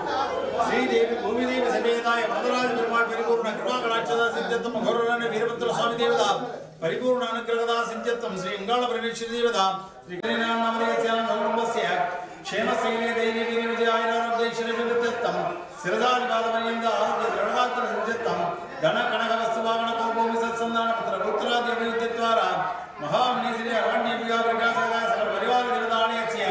श्रीदेवी भूमिदेवी समेताय वरदराज पेरुमाळ परिपूर्ण कृपा कटाक्षदा सिद्ध्यत्तम घोरराणे वीरभद्र स्वामी देवता परिपूर्ण अनुग्रहदा सिद्ध्यत्तम श्री अंगाळ परमेश्वरी देवता श्री गणनामदेवस्य कुटुंबस्य क्षेमसेने दैवी विजयायरारोग्यैश्वर्यविद्यत्तम शिरदानिपादपर्यन्त आरोग्य दृढगात्र सिद्ध्यत्तम धन कनक वस्तुवाहन भूमि सत्संधान पुत्र पुत्रादि अभिवृद्धिद्वारा महामुनि श्री अरण्य विद्या प्रकाशदा सकल परिवार देवताणस्य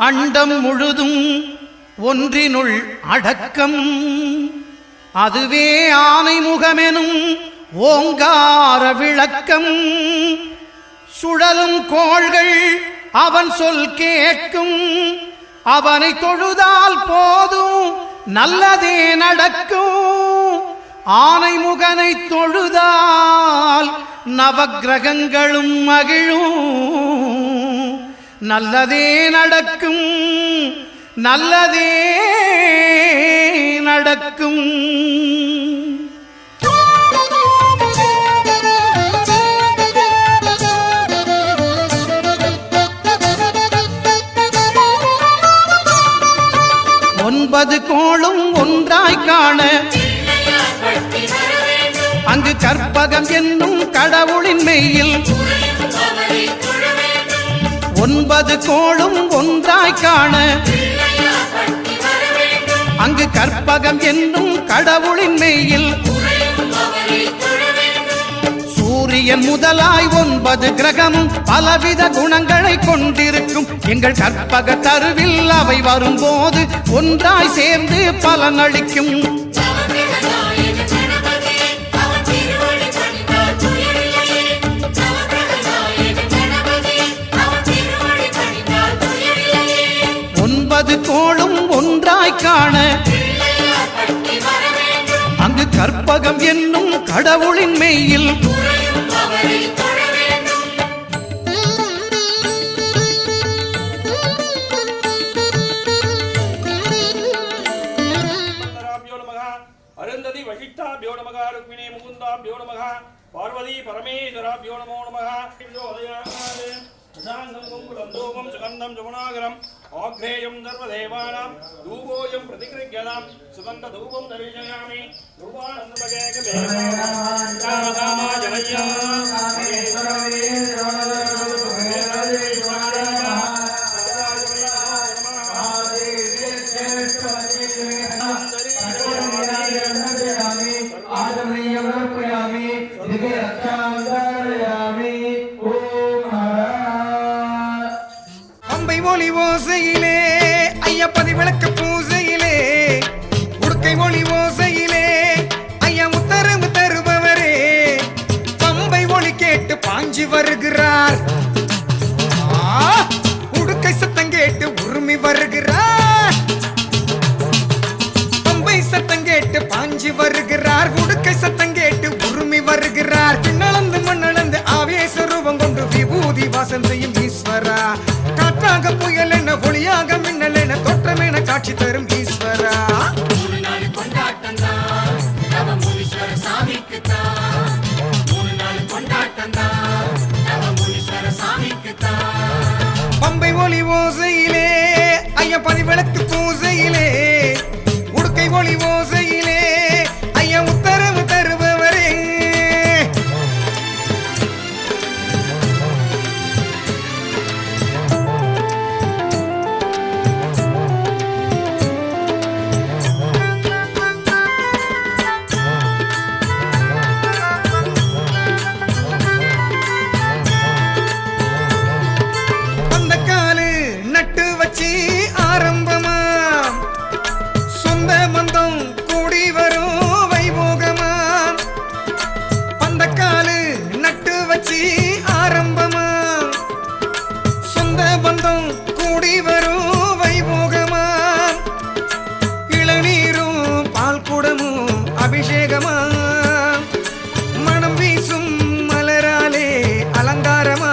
அண்டம் முழுதும் ஒன்றினுள் அடக்கம் அதுவே ஆனைமுகமெனும் ஓங்கார விளக்கம் சுழலும் கோள்கள் அவன் சொல் கேட்கும் அவனை தொழுதால் போதும் நல்லதே நடக்கும் ஆனைமுகனை தொழுதால் நவக்கிரகங்களும் மகிழும் நல்லதே நடக்கும் நல்லதே நடக்கும் ஒன்பது கோளும் ஒன்றாய் காண அங்கு கற்பகம் என்னும் கடவுளின் மெய்யில் ஒன்பது கோளும் ஒன்றாய் காண அங்கு கற்பகம் என்னும் கடவுளின் மெய்யில் சூரியன் முதலாய் 9 கிரகமும் பலவித குணங்களை கொண்டிருக்கும் எங்கள் கற்பக தருவில் அவை வரும்போது ஒன்றாய் சேர்ந்து பலனளிக்கும் கோளும் ஒன்றாய் காண அங்கு கற்பகம் என்னும் கடவுளின் மெய்யில் அருந்ததி வகிஷ்டாபியோ நமக ருக்மிணி முகுந்தாபியோ நமக பார்வதி பரமேஸ்வராபியோ நமோ நமக ूपम सुगंधम जमुनागरम आग्रेयम सर्वदेवानां धूपोयम प्रतिगृह्यतां सुगंध धूपम दर्शयामि பம்பை ஒளி ஓசையிலே ஐயப்பதி விளக்கு பூசையிலே உடுக்கை ஒளி ஓசையிலே ஐயா உத்தரவு தருபவரே பம்பை ஒளி கேட்டு பாஞ்சி வருகிறார் உடுக்கை சத்தம் கேட்டு உருமி வருகிறார் பம்பை சத்தம் கேட்டு பாஞ்சி வருகிறார் உடுக்கை சத்தம் கேட்டு உருமி வருகிறார் பின்னளந்து மண்ணளந்து ஆவேச ரூபம் கொண்டு விபூதி வாசம் செய்யும் ஈஸ்வரா காற்றாக புயல் என ஒளியாக மின்னல் என தோற்றம் என காட்சி தரும் ஈஸ்வரா பம்பை ஒளி ஓசையிலே ஐயப்பதி விளக்கு பூசையிலே உடுக்கை ஒளி ஓசையிலே ஐயா உத்தரவு தருபவரே அந்த காலு நட்டு வச்சு ஆரம்பமா சொந்த பந்தம் கூடி வரும் வைபோகமா அந்த காலு நட்டு வச்சு ஆரம்பமா சொந்த பந்தம் கூடி வரும் வைபோகமா இளநீரும் பால் குடமும் அபிஷேகமா மனம் வீசும் மலராலே அலங்காரமா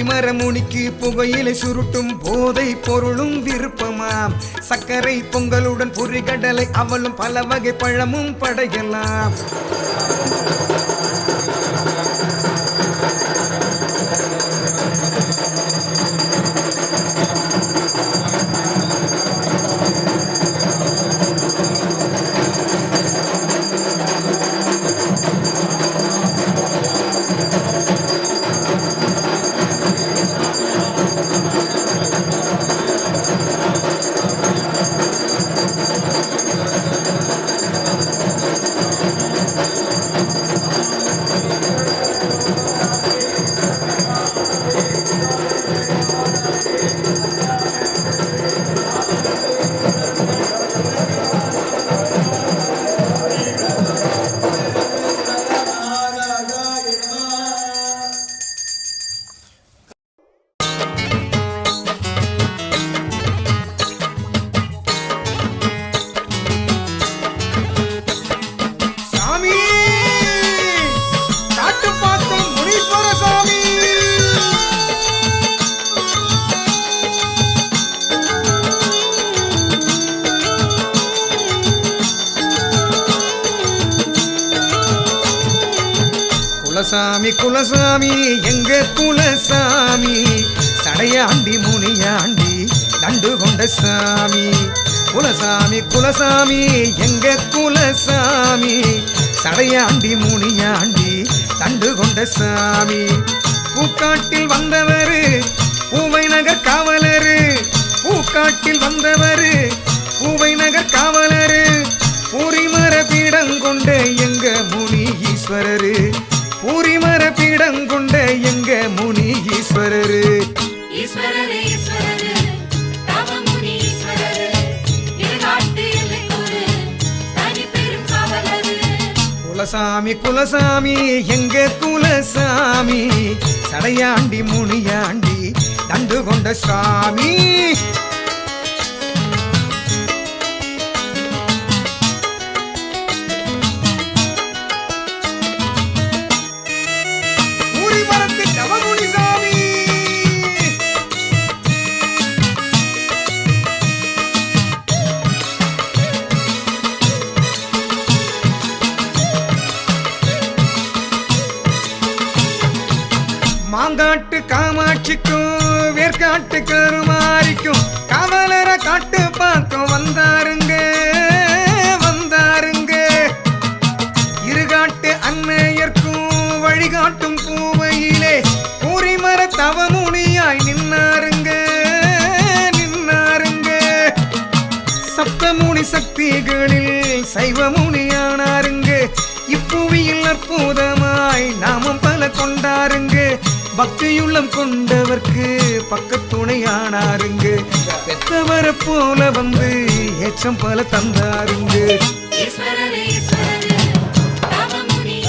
மரமுனிக்கு புகையிலை சுருட்டும் போதை பொருளும் விருப்பமாம் சர்க்கரை பொங்கலுடன் பொறிகடலை அவளும் பல வகை பழமும் படையலாம் குலசாமி குலசாமி எங்க குலசாமி சடையாண்டி முனியாண்டி தண்டு கொண்ட சாமி குலசாமி குலசாமி எங்க குலசாமி சடையாண்டி முனியாண்டி தண்டு கொண்ட சாமி பூக்காட்டில் வந்தவரு பூவை நகர் காவலரு பூக்காட்டில் வந்தவரு பூவை நகர் காவலரு பூரிமர பீடம் கொண்ட எங்க முனி ஈஸ்வரரு பூரிமர பீடம் கொண்ட எங்க முனி ஈஸ்வரரு ஈஸ்வரரே ஈஸ்வரரே தவமுனி ஈஸ்வரரே இருநாட்டு எல்லைக்கொரு தனி பெரும் காவலரே குலசாமி குலசாமி எங்க குலசாமி சடையாண்டி முனியாண்டி தண்டு கொண்ட சாமி மாங்காட்டு காமாட்சிக்கும் வேர்காட்டு கருமாரிக்கும் காவலர காட்டு பார்க்க வந்தாருங்க வந்தாருங்க இருகாட்டு அன்னையர்க்கும் வழிகாட்டும் பூவையிலே பூரிமர தவமுனியாய் நின்னாருங்க நின்னாருங்க மும்மூனி சக்திகளில் சைவமுனியானாருங்க இப்புவியில் அற்புதமாய் நாமம் பல கொண்டாருங்க பக்தியுள்ளம் கொண்டவர்க்கு பக்கத்துணையானாருங்க பெத்தவர போல வந்து ஏற்றம் பல தந்தாருங்க ஈஸ்வரரே ஈஸ்வரரே தவமுனி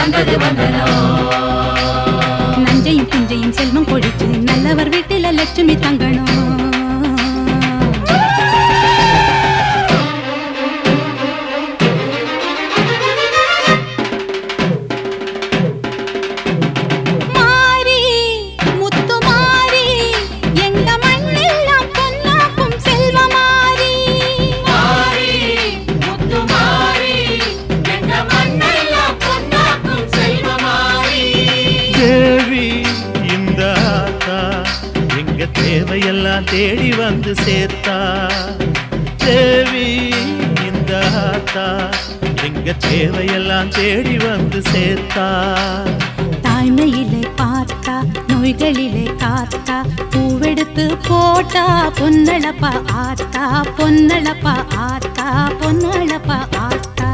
தந்தது வந்தனோ நஞ்சையும் புஞ்சையும் செல்வம் கொழிச்சு நல்லவர் வீட்டில லட்சுமி தங்கணும் தேவையெல்லாம் தேடி வந்து சேர்த்தா தேவி இந்த ஆத்தா எங்க தேவையெல்லாம் தேடி வந்து சேர்த்தா தாய்மையிலே பார்த்தா நோய்களிலே காத்தா பூவெடுத்து போட்டா பொன்னளப்பா ஆத்தா பொன்னளப்பா ஆத்தா பொன்னளப்பா ஆத்தா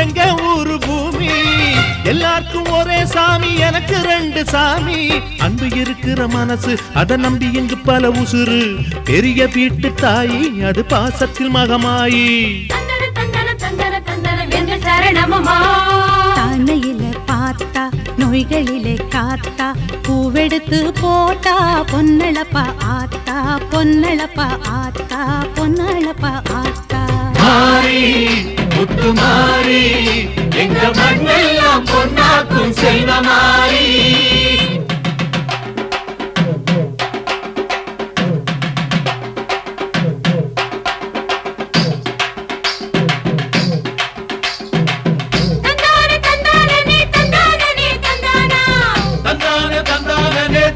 எங்க ஊரு பூமி எல்லாருக்கும் ஒரே சாமி எனக்கு ரெண்டு சாமி அன்பு இருக்கிற மனசு அத நம்பி இங்கு பல உசுறு பெரிய வீட்டு தாயி அது பாசத்தில் மகமாயி தாய்மையில பார்த்தா நோய்களிலே காத்தா பூவெடுத்து போட்டா பொன்னளப்பா ஆத்தா பொன்னளப்பா ஆத்தா பொன்னளப்பா ஆத்தா மாறி முத்து மாறி எங்க மண்ணெல்லாம் பொன்னாக்கும் செல்வமாரி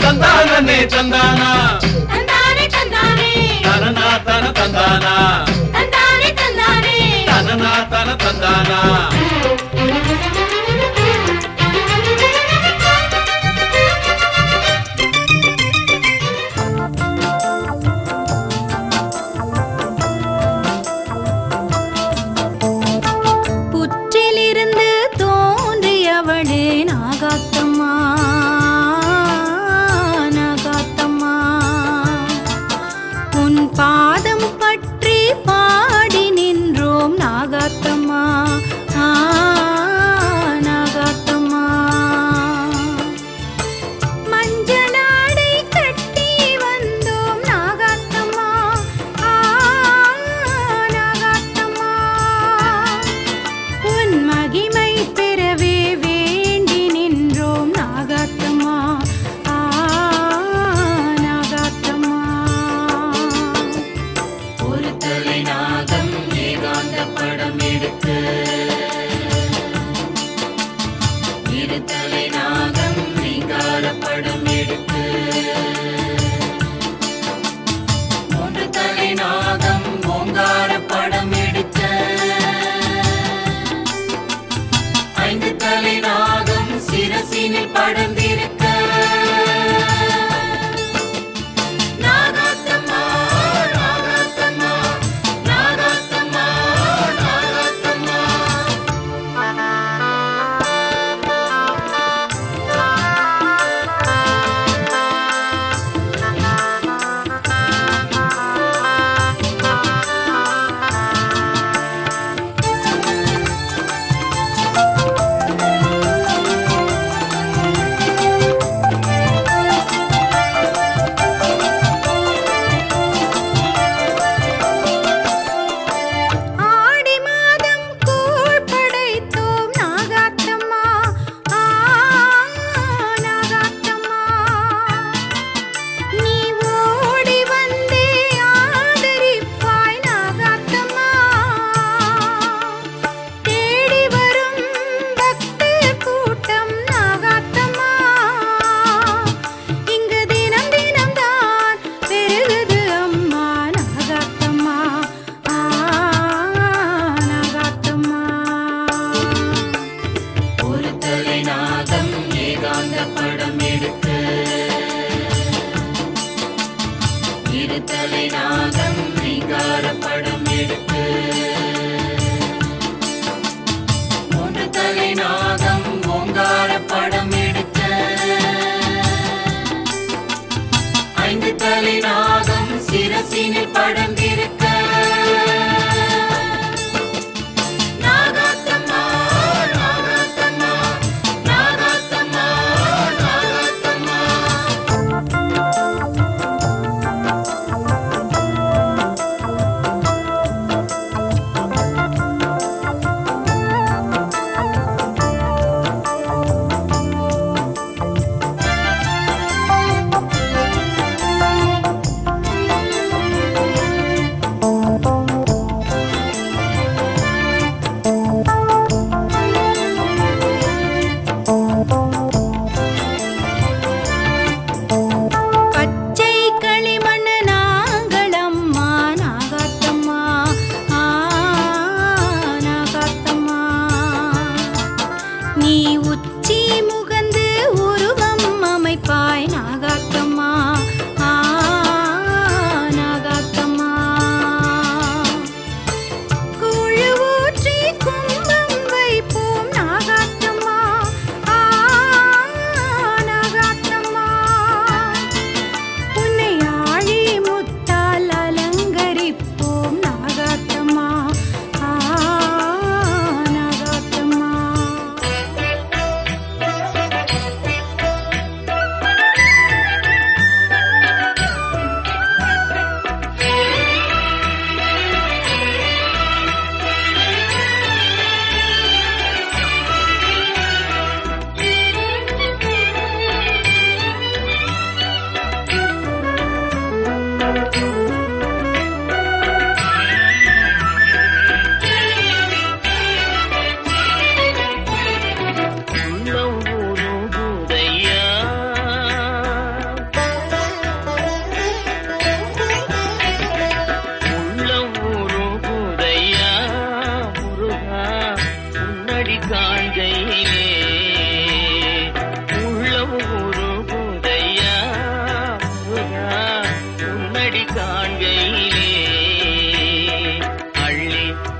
தந்தானே தந்தானா தனனா தன தந்தானா தனனா தன தந்தானா புற்றிலிருந்து தோன்றியவளே நாகாத்தம்மா உன் பாதம் பற்றி பாடி நின்றோம் நாகாத்தம்மா நாகாத்தம்மா மஞ்சளாடை கட்டி வந்தோம் நாகாத்தம்மா நாகாத்தம்மா உன் மகிமை பெறவே வேண்டி நின்றோம் நாகாத்தம்மா நாகாத்தம்மா ஒரு தலை நாகம் ஏகாந்த படம் எடுத்து இரு தலை நாகம் ரீங்கார படம் எடுத்து மூன்று தலை நாகம் ஓங்கார படம் எடுக்க ஐந்து தலை நாகம் சிரசினில் படர்ந்திருக்க நாகாத்தம்மா நாகாத்தம்மா நாகாத்தம்மா நாகாத்தம்மா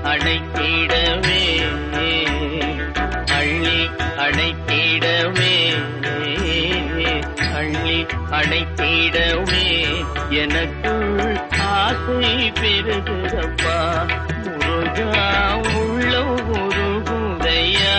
அணைத்திடவே அள்ளி அணைத்திடவே அள்ளி அணைத்திடவே எனக்குள் ஆசை பெருகுதப்பா முருகா உள்ள உருகுதையா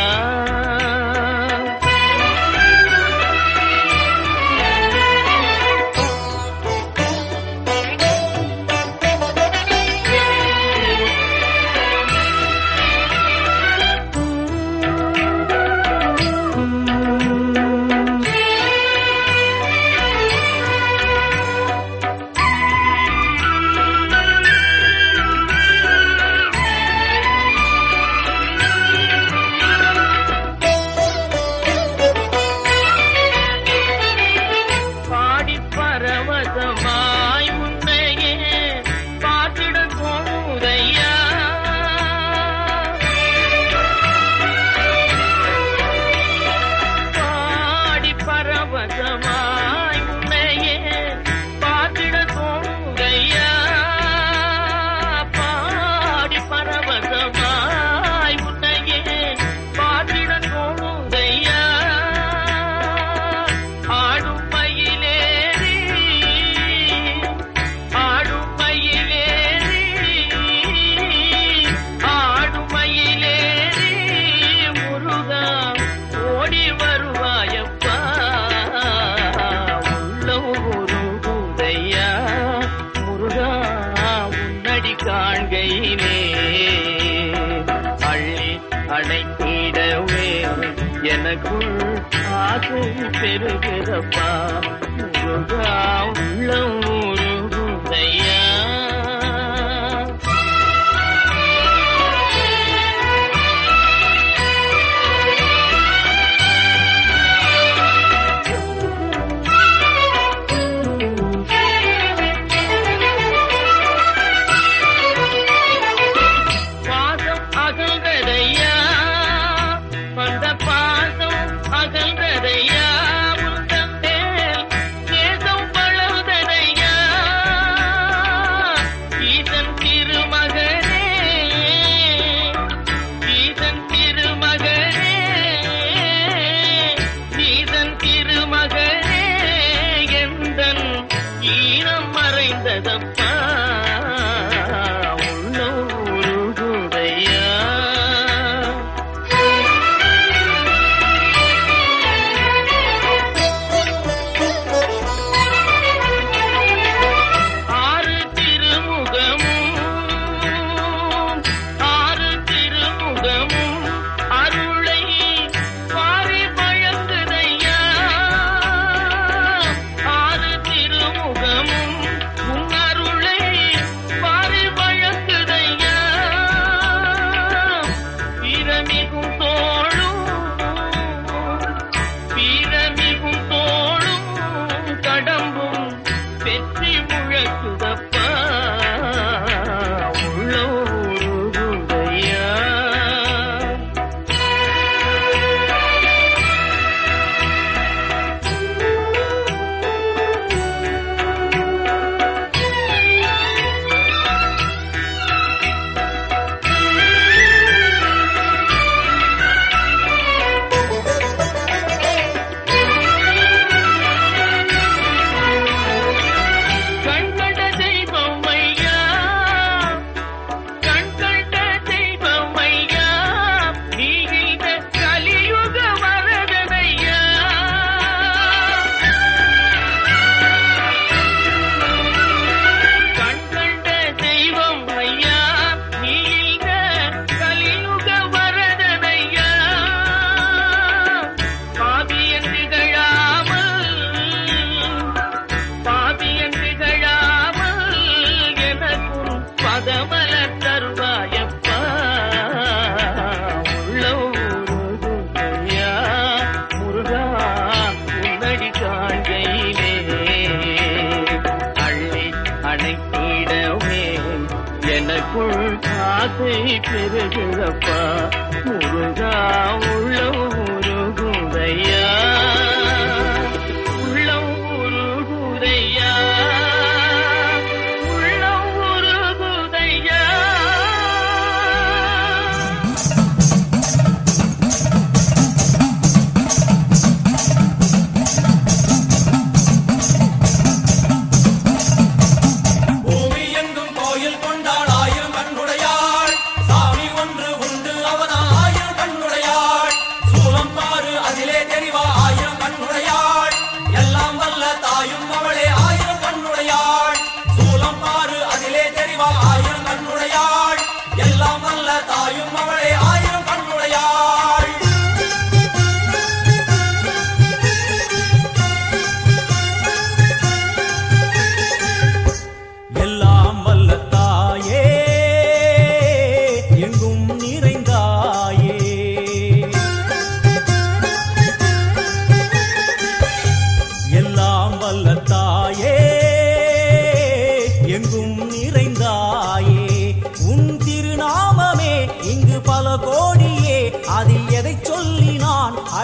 எனக்குள் ஆசை பெருகிறப்பா முருகா உள்ள உருகுதையா ஆசை பெருகிறப்பா முருகா உள்ள உருகுதையா உள்ள உருகுதையா உள்ள உருகுதையா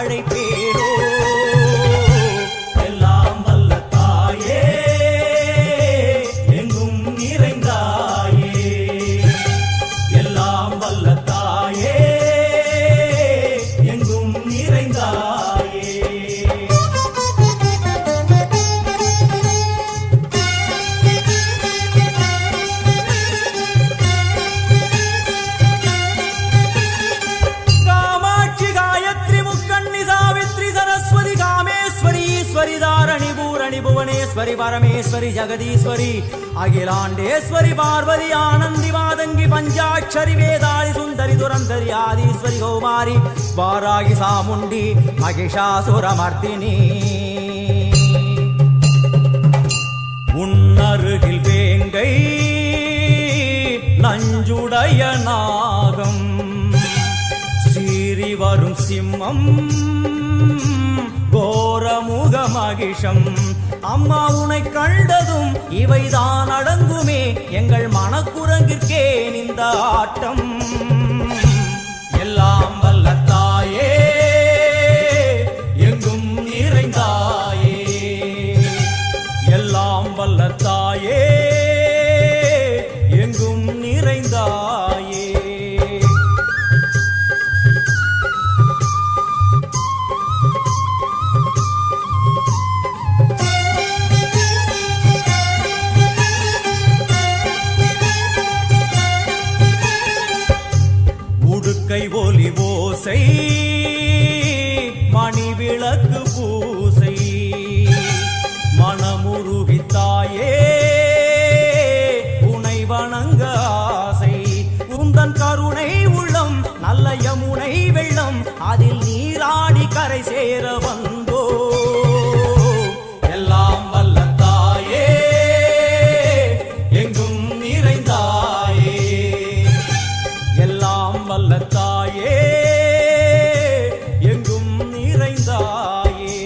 அழைப்பேனோ. எல்லாம் வல்ல தாயே எங்கும் நிறைந்தாயே, எல்லாம் வல்ல தாயே எங்கும் நிறைந்தாயே. காமாட்சி காயத்ரி முக்கண்ணி சாவித்ரி சரஸ்வதி காமேஸ்வரி ஈஸ்வரி தாரணி பூரணி புவனேஸ்வரி பரமேஸ்வரி ஜெகதீஸ்வரி அகிலாண்டேஸ்வரி பார்வதி ஆனந்தி மாதங்கி பஞ்சாட்சரி வேதாளி சுந்தரி துரந்தரி ஆதீஸ்வரி கௌமாரி வாராகி சாமுண்டி மகிஷாசுரமர்த்தினி. உன்னருகில் வேங்கை நஞ்சுடைய நாகம், சீறி வரும் சிம்மம் கோரமுக மகிஷம். அம்மா உனை கண்டதும் இவைதான் அடங்குமே, எங்கள் மனக்குரங்கிற்கே இந்த ஆட்டம். எல்லாம் வல்ல தாயே எங்கும் நிறைந்தாயே, எல்லாம் வல்ல தாயே எங்கும் நிறைந்தாயே. உடுக்கை ஒலி ஓசை மணி விளக்கு பூசை, மனமுருகித்தாயே உனை வணங்க ஆசை. உந்தன் கருணை உள்ளம் நல்ல யமுனை வெள்ளம், அதில் நீராடி கரை சேர வந்தோ. எல்லாம் வல்ல தாயே எங்கும் நிறைந்தாயே, எல்லாம் வல்ல தாயே எங்கும் நிறைந்தாயே.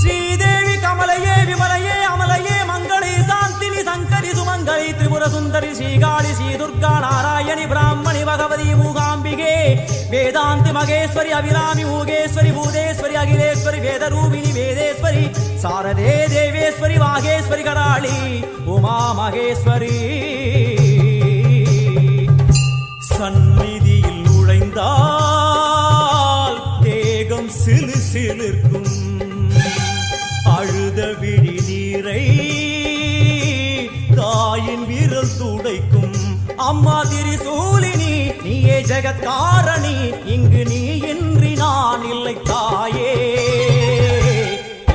ஸ்ரீதேவி கமலையே விமலையே அமலையே மங்களே சாந்தினி சங்கரி சுமங்கலி திரிபுர சுந்தரி ஸ்ரீகாளி ஸ்ரீ துர்கா நாராயணி பிராமணி பகவதி மூகாம்பிகே வேதாந்தி மகேஸ்வரி அபிராமி மூகேஸ்வரி பூதேஸ்வரி அகிலேஸ்வரி வேதரூபிணி வேதேஸ்வரி சாரதே தேவேஸ்வரி வாகேஸ்வரி கராளி உமா மகேஸ்வரி. சந்நிதியில் நுழைந்தால் தேகம் சிலு சிலிர்க்கும், அழுத விழி நீரை தாயின் விரல் துடைக்கும். அம்மா திரிசூலினி நீயே ஜெகத்காரணி, இங்கு நீ இன்றி நான் இல்லை தாயே.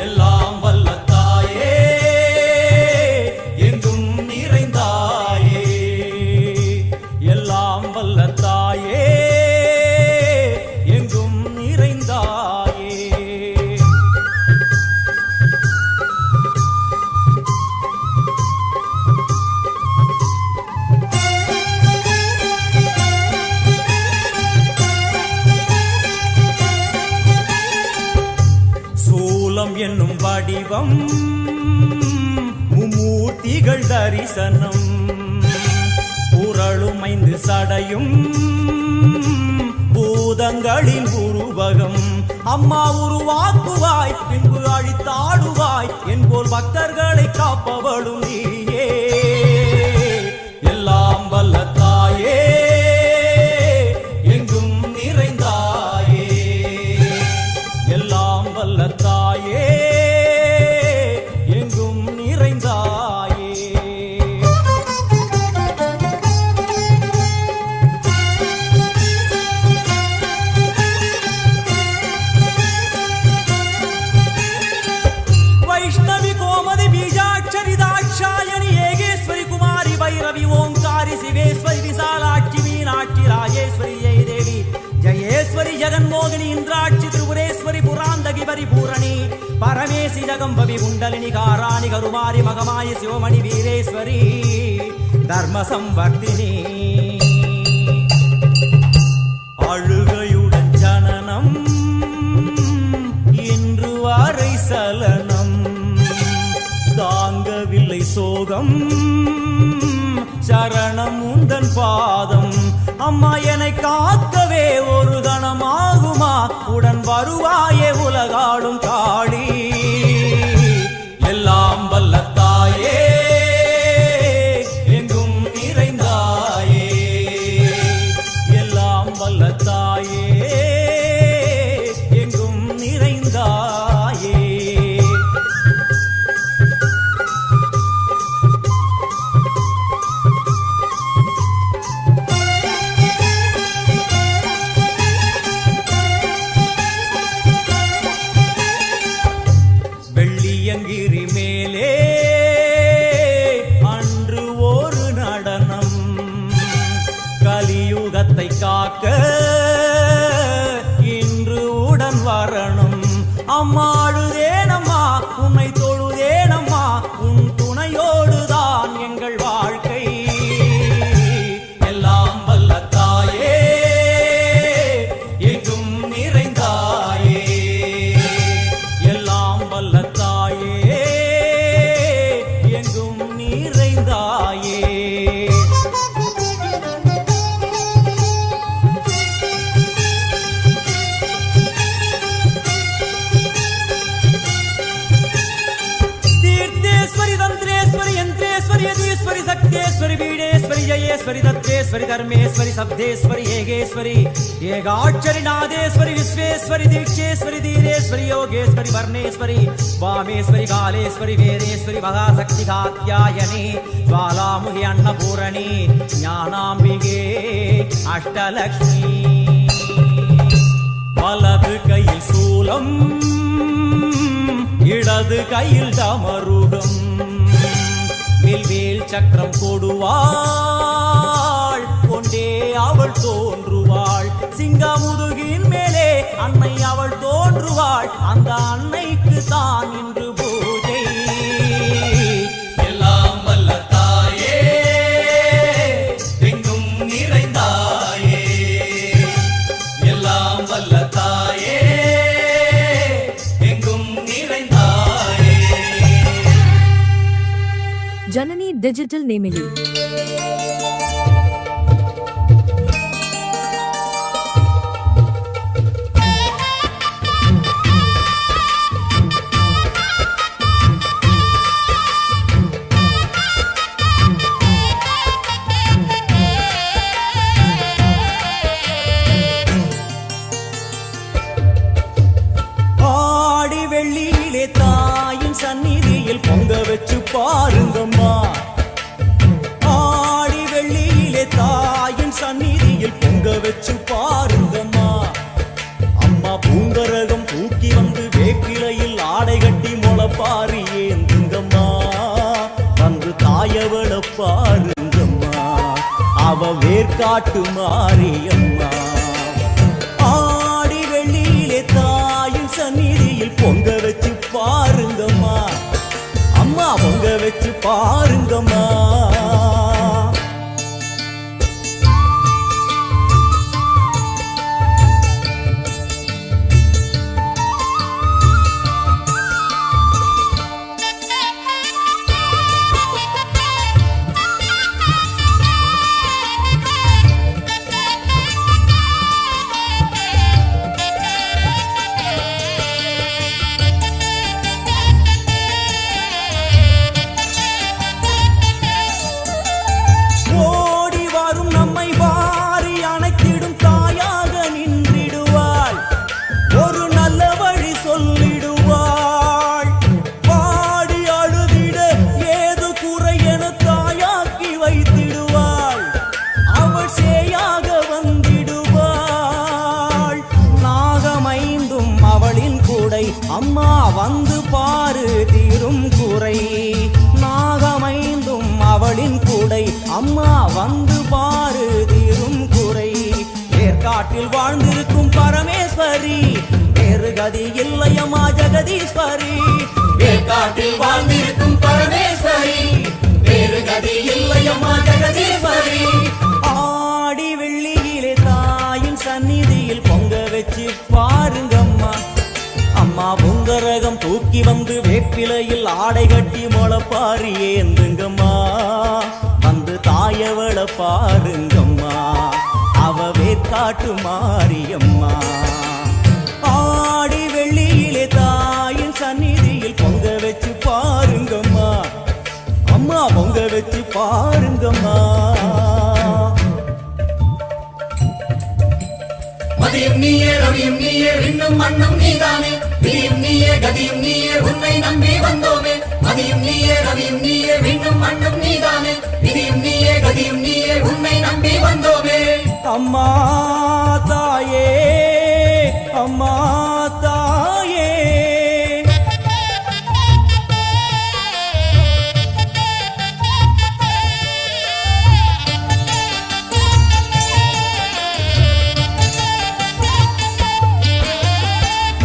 எல்லாம் வல்ல தாயே எங்கும் நிறைந்தாயே, எல்லாம் வல்ல தாயே எங்கும் நிறைந்தாயே. சூலம் என்னும் வடிவம் மும்மூர்த்திகள் தரிசனம், புரளுமைந்து சடையும் பூதங்களின் உருவகம். அம்மா உருவாக்குவாய் பின்பு அழித்தாடுவாய், என்போல் பக்தர்களை காப்பவளும் நீயே. எல்லாம் வல்ல தாயே எங்கும் நிறைந்தாயே, எல்லாம் வல்ல தாயே எங்கும் நிறைந்தாயே. வைஷ்ணவி கோமதி பீஜாட்சரி தாட்சாயணி ஏகேஸ்வரி குமாரி பைரவி ஓங்காரி சிவேஸ்வரி விசாலாட்சி மீனாட்சி ராஜேஸ்வரி ஜெயதேவி ஜயேஸ்வரி ஜெகன்மோகினி இந்திராட்சி திரிபுரேஸ்வரி புராந்தகி பரிபூரணி பரமேசி ஜகம்பவி குண்டலினி காராணி கருமாரி மகமாயி சிவமணி வீரேஸ்வரி தர்ம சம்வர்த்தினி. அழுகையுடன் ஜனனம் இன்று வரை சலனம், முகம் சரணம் உந்தன் பாதம் அம்மா என்னை காக்கவே ஒரு கணமாகுமா உடன் வருவாயே உலகாடும் காளி எல்லாம் வல்ல தாயே எங்கும் நிறைந்தாயே எல்லாம் வல்ல தாயே எங்கும் நிறைந்தாயே வெள்ளியங்கிரி மேலே அன்று ஒரு நடனம் கலியுகத்தை காக்க இன்று உடன் வரணும் அம்மா அழுதேனம்மா உன்னை தொழுதேனம்மா உன் துணையோடுதான் எங்கள் வாழ்க்கை எல்லாம் வல்ல தாயே எங்கும் நிறைந்தாயே எல்லாம் வல்ல தாயே எங்கும் நிறைந்தாயே तीर्थेश्वरी तंत्रेश्वरी यंत्रेश्वरी यदीश्वरी शक्तेश्वरी बीडेश्वरी जयेश्वरी दत्तेश्वरी धर्मेश्वरी शब्देश्वरी येगेश्वरी येगाक्षरी नादेश्वरी विश्वेश्वरी दीक्षेश्वरी धीरेश्वरी योगेश्वरी वर्णेश्वरी वामेश्वरी कालेश्वरी वेदेश्वरी महाशक्ति कात्यायनी ज्वालामुखी अन्नपूरणी ज्ञानाम्बिके अष्टलक्ष्मी वलது கையில் சூலம் இடது கையில் டமருகம் வில்வேல் சக்கரம் கொடுவாள் கொண்டே அவள் தோன்றுவாள் சிங்கமுதுகின் மேலே அன்னை அவள் தோன்றுவாள் அந்த அன்னைக்கு தான் இன்று பூஜை எல்லாம் வல்ல தாயே எங்கும் நிறைந்தாயே எல்லாம் வல்ல தாயே எங்கும் நிறைந்தாயே जननी डिजिटल नेमिली ஆடி வெள்ளியிலே தாயின் சந்நிதியில் பொங்க வச்சு பாருங்கம்மா ஆடி வெள்ளியிலே தாயின் சந்நிதியில் பொங்க வச்சு பாருங்கம்மா அம்மா பூங்கரகம் தூக்கி வந்து வேப்பிலையில் ஆடை கட்டி முளப்பாரி ஏந்துங்கம்மா வந்து தாயவள பாருங்கம்மா அவ வேர்காட்டு மாரியம்மா ஆடி வெள்ளியிலே தாயின் சந்நிதியில் பொங்க வச்சு பாருங்கம்மா அம்மா பொங்க வச்சு பாருங்கம்மா ஓடி வரும் நம்மை வாரி அணைத்திடும் தாயாக நின்றிடுவாள் ஒரு நல்ல வழி சொல்லிடுவாள் பாடி அழுதிட ஏது குறை என தாயாக்கி வைத்திடுவாள் அவள் சேயாக வந்திடுவாள் நாகமைந்தும் அவளின் கூடை அம்மா வந்து பாரு தீரும் குறை நாகமைந்தும் அவளின் கூடை அம்மா வந்து பாரு தீரும் குறை ஏற்காட்டில் வாழ்ந்திருக்கும் பரமேஸ்வரி வேறு கதி இல்லையம்மா ஜெகதீஸ்வரி ஏற்காட்டில் வாழ்ந்திருக்கும் பரமேஸ்வரி வேறு கதி இல்லையம்மா ஜெகதீஸ்வரி ஆடி வெள்ளியிலே தாயின் சந்நிதியில் பொங்க வச்சு பாருங்கம்மா அம்மா பொங்கரகம் தூக்கி வந்து வேப்பிலையில் ஆடை கட்டி முளப்பாரி ஏந்துங்கம்மா வந்து தாயவள பாருங்கம்மா அவ வேற்காட்டு மாரியம்மா ஆடி வெள்ளியிலே தாயின் சந்நிதியில் பொங்க வச்சு பாருங்கம்மா அம்மா பொங்க வச்சு பாருங்கம்மா மதியும் நீயே ரவியும் நீயே விண்ணும் மண்ணும் நீதானே விதியும் நீயே கதியும் நீயே உன்னை நம்பி வந்தோமே மதியும் நீயே ரவியும் நீயே விண்ணும் மண்ணும் நீதானே விதியும் நீயே கதியும் நீயே உன்னை நம்பி வந்தோமே அம்மா தாயே அம்மா தாயே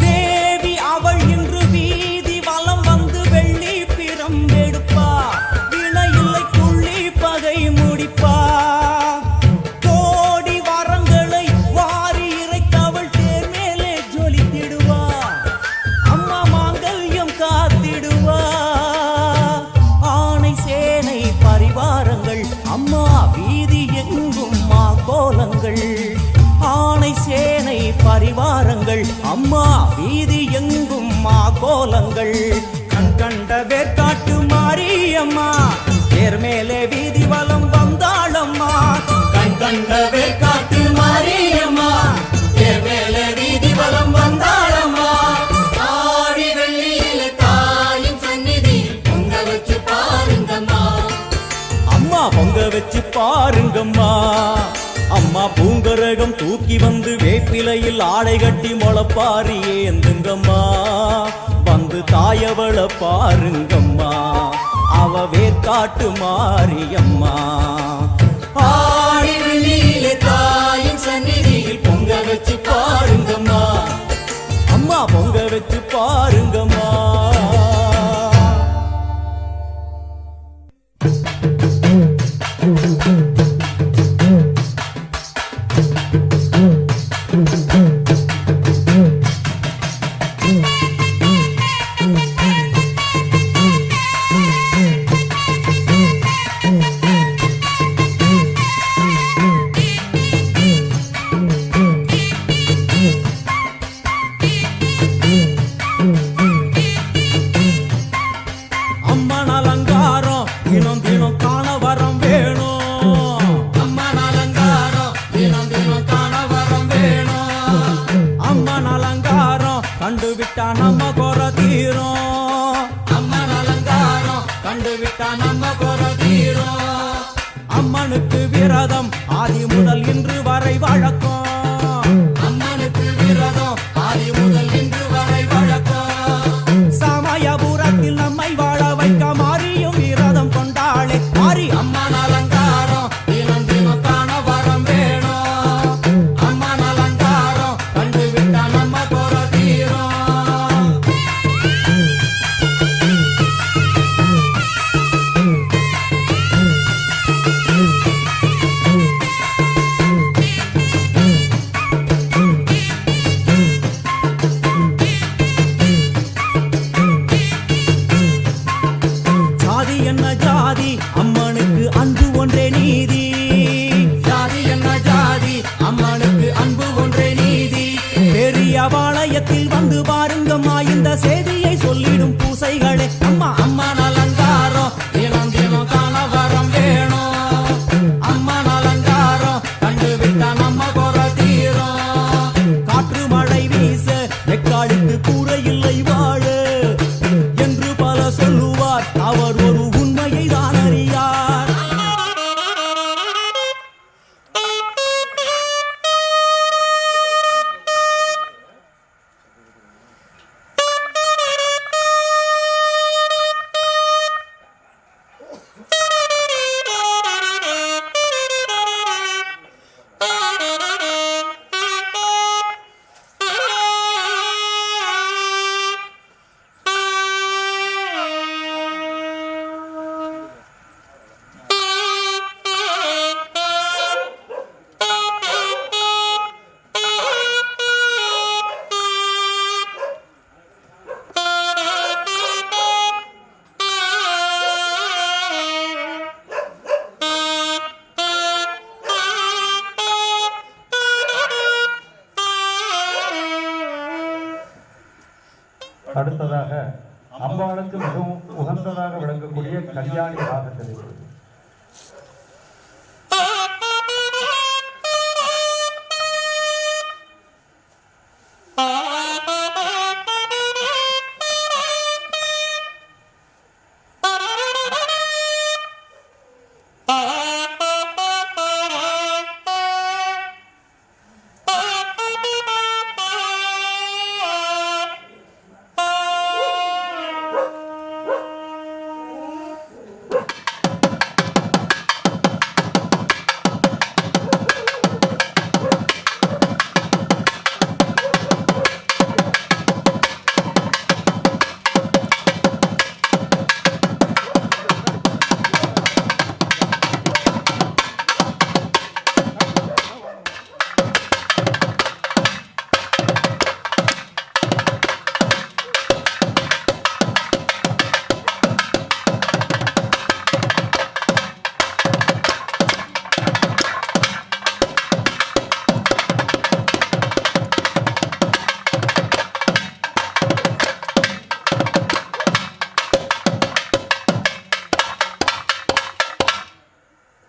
தேவி அவள் இன்று வீதி வலம் வந்து வெள்ளி பிரம்பெடுப்பா வினையில்லை துள்ளி பகை முடிப்பா கோடி வரங்களை வாரி இறைத்தவள் தேர் மேலே ஜொலித்திடுவா அம்மா மாங்கல்யம் காத்திடுவா ஆணை சேனை பரிவாரங்கள் அம்மா வீதி எங்கும் மா கோலங்கள் ஆணை சேனை பரிவாரங்கள் அம்மா வீதி எங்கும் மா கோலங்கள் கண் கண்ட வேற்காட்டு மாரியம்மா தேர் மேலே வீதி வலம் வந்தாளம்மா கண் கண்ட வேற்காட்டு மாரியம்மா தேர் மேலே வீதி வலம் வந்தாளம்மா ஆடி வெள்ளியில தாயின் சந்நிதி பொங்க வச்சு பாருங்கம்மா அம்மா பொங்க வச்சு பாருங்கம்மா அம்மா பூங்கரகம் தூக்கி வந்து வேப்பிலையில் ஆடை கட்டி முளப்பாரி ஏந்துங்கம்மா வந்து தாயவள பாருங்கம்மா அவ வேற்காட்டு மாரியம்மா ஆடி வெள்ளியில தாயின் சந்நிதியில் பொங்க வச்சு பாருங்கம்மா அம்மா பொங்க வச்சு பாருங்கம்மா அம்மன் அலங்காரம் தினம் தினம் காண வரம் வேணும் அம்மன் அலங்காரம் தினம் தினம் காண வரம் வேணும் அம்மன் அலங்காரம் கண்டு விட்டா நம்ம குறை தீரும் அம்மன் அலங்காரம் கண்டு விட்டா நம்ம குறை தீரும் அம்மனுக்கு விரதம் ஆதி முதல் இன்று வரை வழக்கம் அம்மனுக்கு விரதம் ஆதி முதல் இன்று வரை வழக்கம் சமயபுரத்தில் நம்மை வாழ வைக்க மாறியும் விரதம் கொண்டாளே மாறி அம்மன் அலங்காரம் தினம் தினம் காண வரம் வேணும் அம்மன் அலங்காரம் கண்டு விட்டா நம்ம குறை தீரும் ஜாதி என்ன ஜாதி அம்மனுக்கு அன்பு ஒன்றே நீதி ஜாதி என்ன ஜாதி அம்மனுக்கு அன்பு ஒன்றே நீதி பெரிய பாளையத்தில் வந்து பாருங்கம்மா இந்த செய்தியை சொல்லிடும் பூசைகளே அம்மா அம்மன் அலங்காரம் தினம் தினம் காண வரம் வேணும் அம்மன் அலங்காரம் கண்டு விட்டா நம்ம குறை தீரும் காற்று மழை வீச வெக்காடுக்கு கூரை இல்லை வாழ என்று பல சொல்லுவார் அவர் ஒரு உண்மையை தான் அறியார் அடுத்ததாக அம்பாளுக்கு மிகவும் உகந்ததாக விளங்கக்கூடிய கல்யாணி ராகத்தில்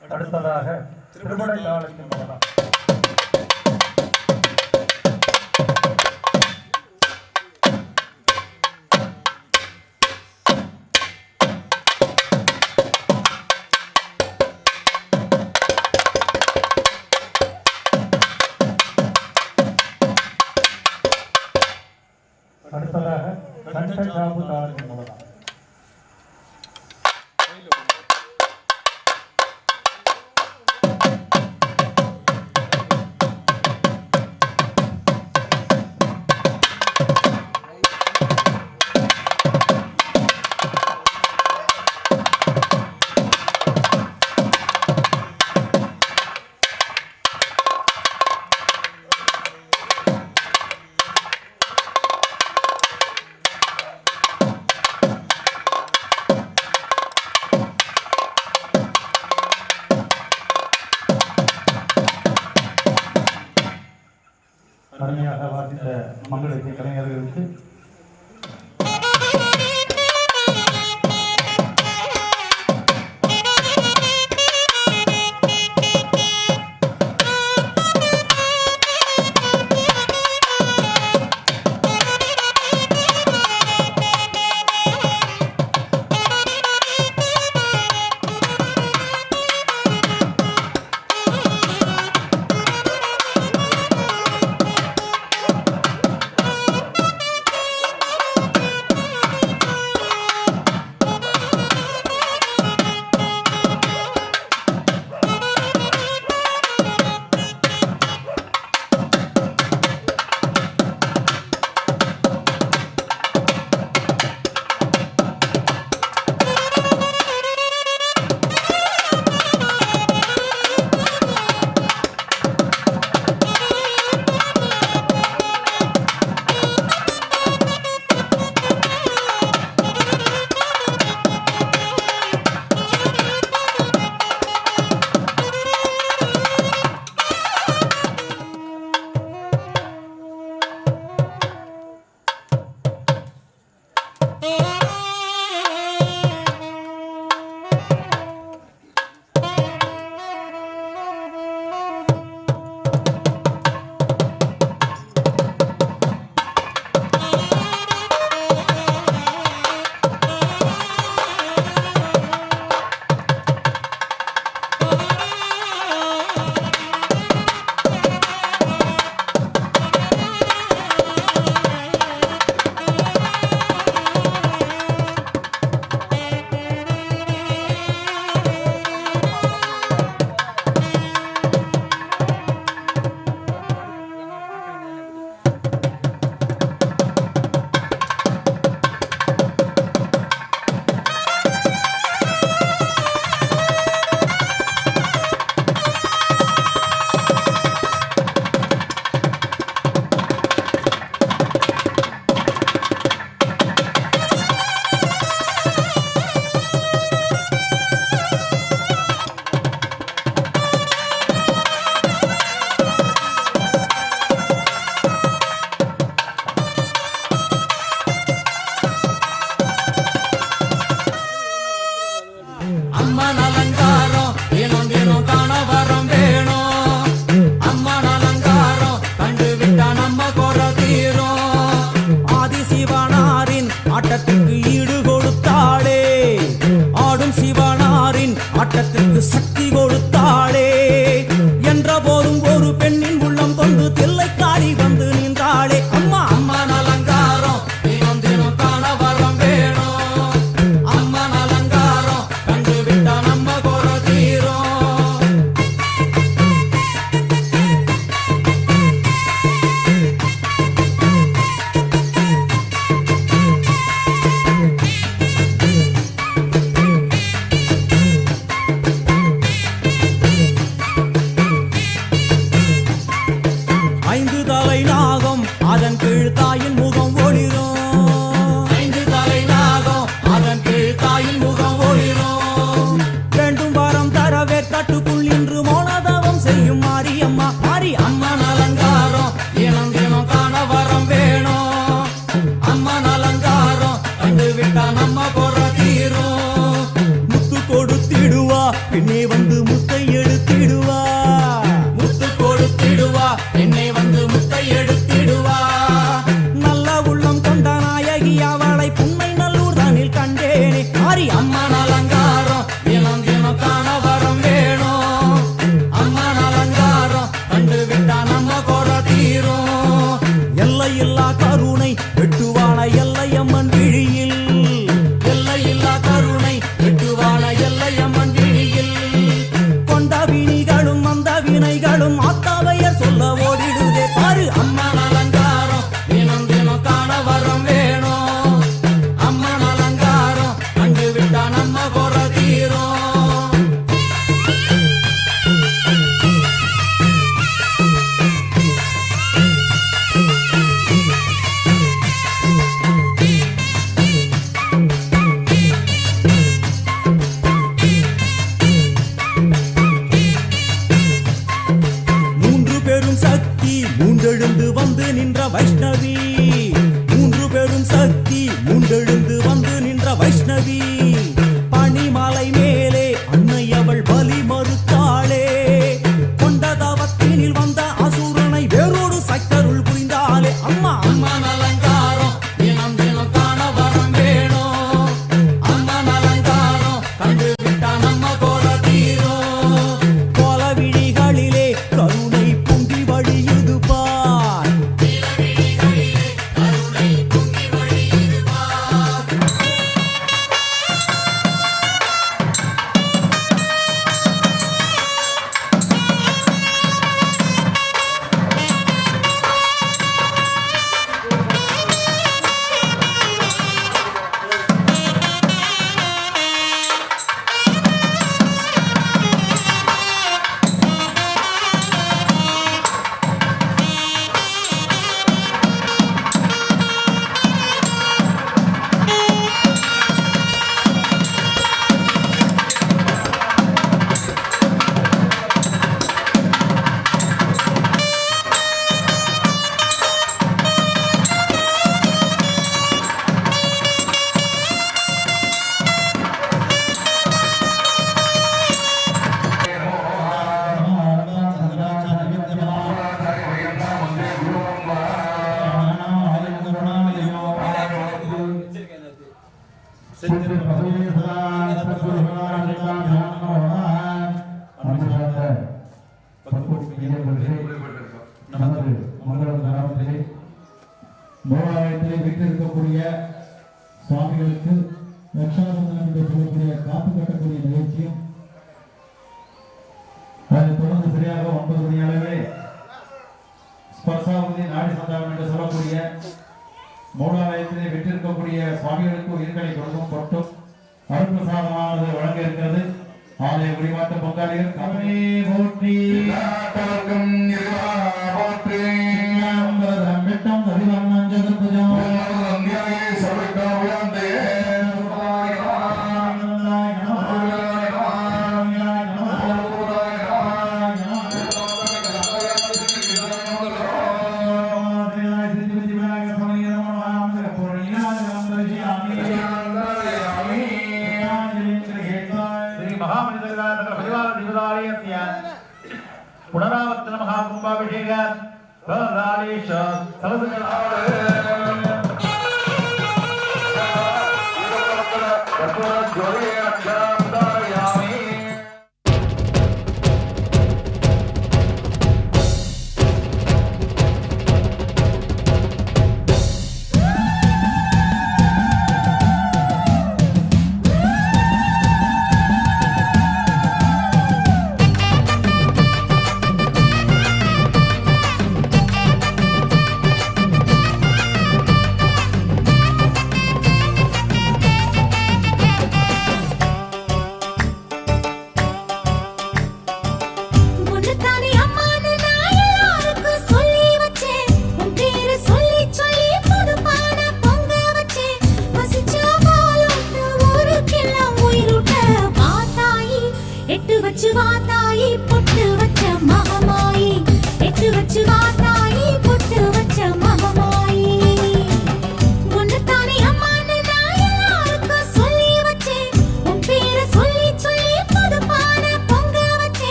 அடுத்ததாக திருமண காலத்தின் மகனா அடுத்ததாக கண்டகாபு காலத்தின் மகனா அருமையாக வாசித்த மங்கள இசை கலைஞர்களுக்கு ஆட்டத்துக்கு ஈடு கொடுத்தாளே ஆடும் சிவனாரின் ஆட்டத்துக்கு சக்தி கொடுத்தாளே என்ற போதும் ஒரு பெண்ணின் உள்ளம் கொண்டு தில்லைக்காளி வந்து நின்றாளே அம்மா அம்மா அலங்காரம் தினம் தினம் காண வரம் வேணும் அம்மா அலங்காரம் கண்டு விட்டா நம்ம குறை தீரும் ஐந்து தலை நாகம் அதன் கீழ் தாயின் முகம் ஒளிரும் ஐந்து தலை நாகம் அதன் கீழ் தாயின் முகம் ஒளிரும் வேண்டும் வரம் தரவே கட்டுக்குள் இன்று மோனதவம் செய்யும் மாரியம்மா மாரி அம்மன் அலங்காரம் தினம் தினம் காண வரம் வேணும் அம்மன் அலங்காரம் கண்டு விட்டா நம்ம குறை தீரும் முத்து கொடுத்திடுவா பின்னே வந்து முத்தை எடுத்திடுவா முத்து கொடுத்திடுவா என்னை வந்து முத்தை எடுத்திடுவா நல்ல உள்ளம் கொண்ட நாயகி அவளை புன்னை நல்லூர் தனில் கண்டேனே மாரி அம்மன் அலங்காரம் தினம் தினம் காண வரம் வேணும் அம்மன் அலங்காரம் கண்டு விட்டா நம்ம குறை தீரும் எல்லையில்லா கருணை வெட்டுவான எல்லையம்மன் விழியில் எல்லையில்லா கருணை வெட்டுவான எல்லையம்மன் விழியில் கொண்ட வினிகளும் அந்த வினைகளும் ஆத்தாவையர் சொல்ல ஓடிடுதே பாரு அம்மன் அலங்காரம் தினம் தினம் காண வரம் வேணும் அம்மன் அலங்காரம் கண்டு விட்டா நம்ம குறை தீரும் மூன்று பெரும் சக்தி மூன்றெழுந்து வந்து நின்ற வைஷ்ணவி மூன்று பெரும் சக்தி மூன்றெழுந்து வந்து நின்ற வைஷ்ணவி பனிமலை மேலே அன்னை அவள் பலி மறுத்தாளே கொண்ட தவத்தினில் வந்த அசுரனை வேரோடு சக்கருள் புரிந்தாளே அம்மா அம்மன் அலங்காரம் தினம் தினம் காண வரம் வேணும் அம்மன் அலங்காரம் கண்டு விட்டா நம்ம குறை தீரும் கோல விழிகளிலே கருணை பொங்கி வழியுது பார் கருணை பொங்கி வழியுது பார் நமது மங்கள கிராமத்திலே மூலாலயத்திலே வீட்டிருக்கக்கூடிய சுவாமிகளுக்கு ரட்சாபந்தனம் என்று சொல்லக்கூடிய காப்பு கட்டக்கூடிய நிகழ்ச்சியும் அதைத் தொடர்ந்து சரியாக 9 மணி அளவிலே ஸ்பர்சாவதி நாடி சந்தானம் என்று சொல்லக்கூடிய மூலாலயத்திலே வீட்டிருக்கக்கூடிய சுவாமிகளுக்கு உயிர்களை கொடுக்கும் பொட்டும் அருட்பிரசாதமானது வழங்க இருக்கிறது. ஆலய வழிபாட்டு பங்காளிகள் கவனே போற்றி மிட்டம் அதிவர்ணம் ஜெகத்புஜம் पुनरावर्तन महाकुंभाभिषेक सलसकल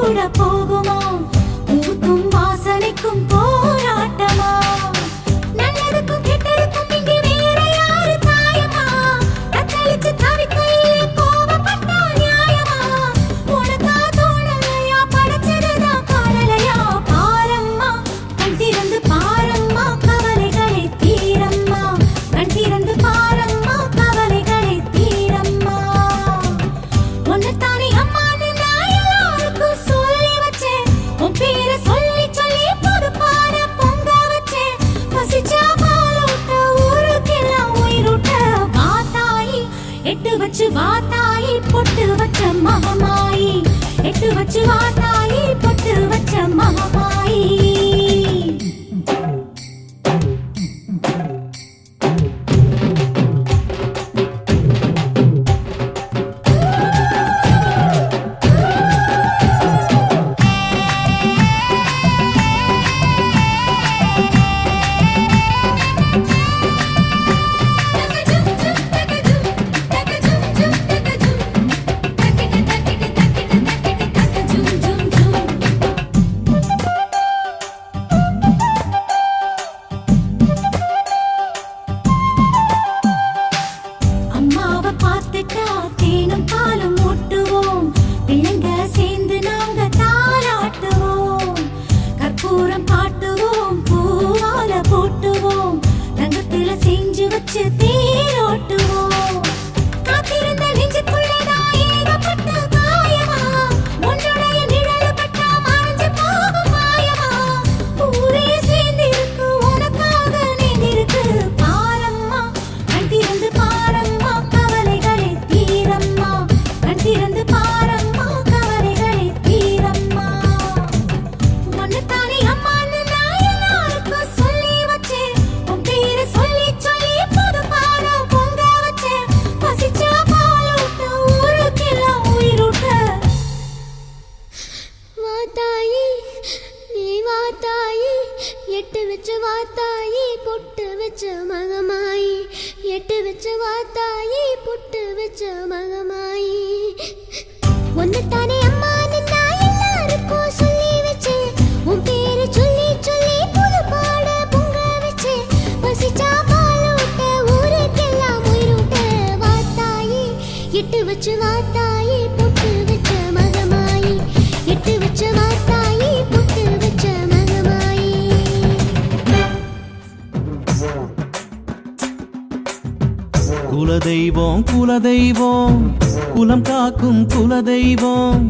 கூட போகுமா பூக்கும் வாசனைக்கும் போராட்டமா நல்லதுக்கும் கெட்டதுக்கும் இங்கே வேற யாரு தாயமா தத்தளிச்சு தவிக்கையிலே கோபப்பட்டா நியாயமா உனக்கா தோணலையா படைச்சதுதான் காணலையா பாரம்மா கண் திறந்து பாரம்மா கவலைகளை தீரம்மா கண் திறந்து பாரம்மா கவலைகளை தீரம்மா உன்னைத்தானே அம்மான்னு நான் எல்லாருக்கும் சொல்லி வச்சேன் உன் பேரை சொல்லி சொல்லி பொறுப்பான பொங்க வச்சேன் பசிச்சா பாலூட்ட ஊருக்கெல்லாம் உயிரூட்ட வாத்தாயி எட்டு வச்சு வாத்தாயி பொட்டு வச்ச மகமாயி எட்டு வச்சு வாத்தாயி பொட்டு வச்ச மகமாயி அம்மாவை பார்த்துட்டா தேனும் பாலும் ஊட்டுவோம் பிள்ளைங்க சேர்ந்து நாங்க தாளாட்டுவோம் கற்பூரம் காட்டுவோம் பூவால போட்டுவோம் தங்கத்துல செஞ்சு வச்சு தேரோட்டுவோம் காத்திருந்த நெஞ்சுக்குள்ளேதான் ஏகப்பட்ட காயமா உன்னுடைய நிழல் பட்டா மறைஞ்சு போகும் மாயமா ஊரே சேர்ந்து இருக்கு உனக்காக நீந்திருக்கு பாரம்மா கண் திறந்து பாரம்மா கவலைகளை தீரம்மா கண் திறந்து பாரம்மா கவலைகளை தீரம்மா உன்னைத்தானே அம்மான்னு நான் எல்லாருக்கும் சொல்லி வச்சேன் உன் பேரை சொல்லி சொல்லி பொதுப்பான பொங்க வச்சேன் பசிச்சா பாலூட்ட ஊருக்கெல்லாம் உயிரூட்ட வாத்தாயி நீ வாத்தாயி எட்டு வச்ச வாத்தாயி பொட்டு வச்ச மகமாயி எட்டு வச்ச வாத்தாயி பொட்டு வச்ச மகமாயி ஒன்னுத்தானே அம்மான்னு நான் எல்லாருக்கும் சொல்லி வச்சேன் உன் பேரு சொல்லி சொல்லி புது பாட பொங்க வச்சேன் பசிச்சா பாலூட்ட ஊருக்கெல்லாம் உயிரூட்ட வாத்தாயி எட்டு வச்சு வாத்தாயி பொட்டு வச்ச மகமாயி எட்டு வச்ச வாத்தாயி பொட்டு வச்ச மகமாயி குலதெய்வம் குலதெய்வம் குலம் காக்கும் குலதெய்வம்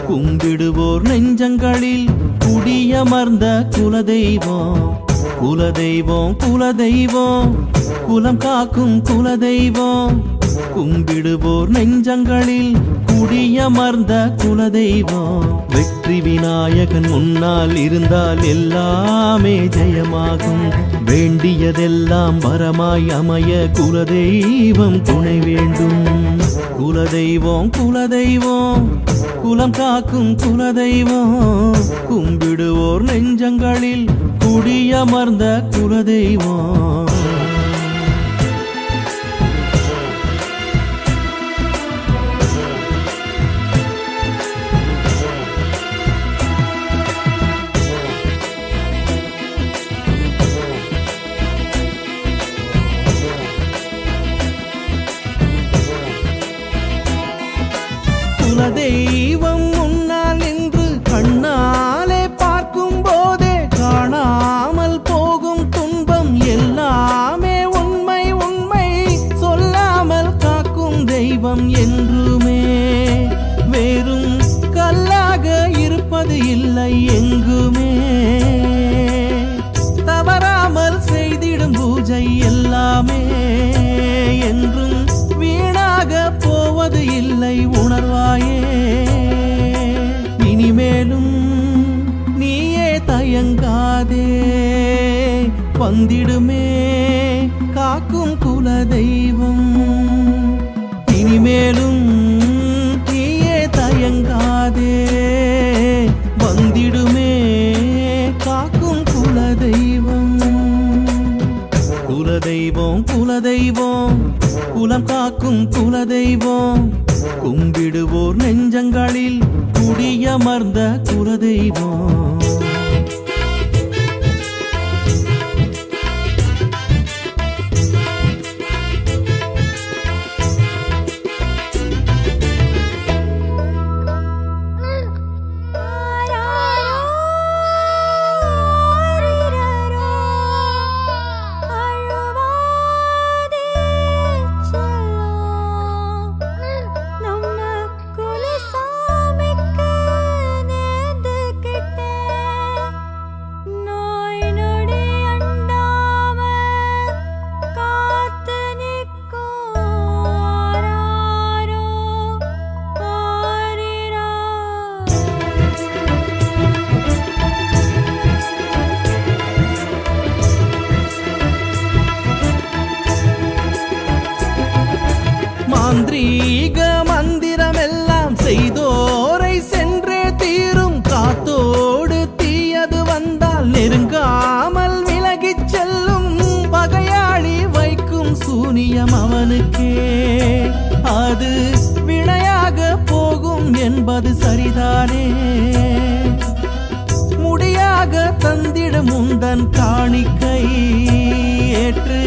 கும்பிடுவோர் நெஞ்சங்களில் குடியமர்ந்த குலதெய்வம் குலதெய்வம் குலதெய்வம் குலம் காக்கும் குலதெய்வம் கும்பிடுவோர் நெஞ்சங்களில் குடியமர்ந்த குலதெய்வம் வெற்றி விநாயகன் முன்னால் இருந்தால் எல்லாமே ஜெயமாகும் வேண்டியதெல்லாம் வரமாய் அமைய குலதெய்வம் துணை வேண்டும் குலதெய்வம் குலதெய்வம் குலம் காக்கும் குலதெய்வம் கும்பிடுவோர் நெஞ்சங்களில் குடியமர்ந்த குலதெய்வம் குலதெய்வம் முன்னால் நின்று கண்ணாலே பார்க்கும் போதே காணாமல் போகும் துன்பம் எல்லாமே உண்மை உண்மை சொல்லாமல் காக்கும் தெய்வம் என்றுமே வேறும் கல்லாக இருப்பது இல்லை எங்குமே தவறாமல் செய்திடும் பூஜை எல்லாமே என்றும் வீணாக போவது இல்லை உணர்வாயே இனிமேலும் நீயே தயங்காதே வந்திடுமே காக்கும் குலதெய்வம் இனிமேலும் நீயே தயங்காதே வந்திடுமே காக்கும் குலதெய்வம் குலதெய்வம் குலதெய்வம் குலம் காக்கும் குலதெய்வம் கும்பிடுவோர் நெஞ்சங்களில் குடியமர்ந்த குலதெய்வம். மாந்திரீக மந்திரமெல்லாம் செய்தோரை சென்றே தீரும். காத்தோடு தீயது வந்தால் நெருங்காமல் விலகிச் செல்லும். பகையாளி வைக்கும் சூனியம் அவனுக்கே அது வினையாக போகும் என்பது சரிதானே. முடியாக தந்திடும் உந்தன் காணிக்கை ஏற்று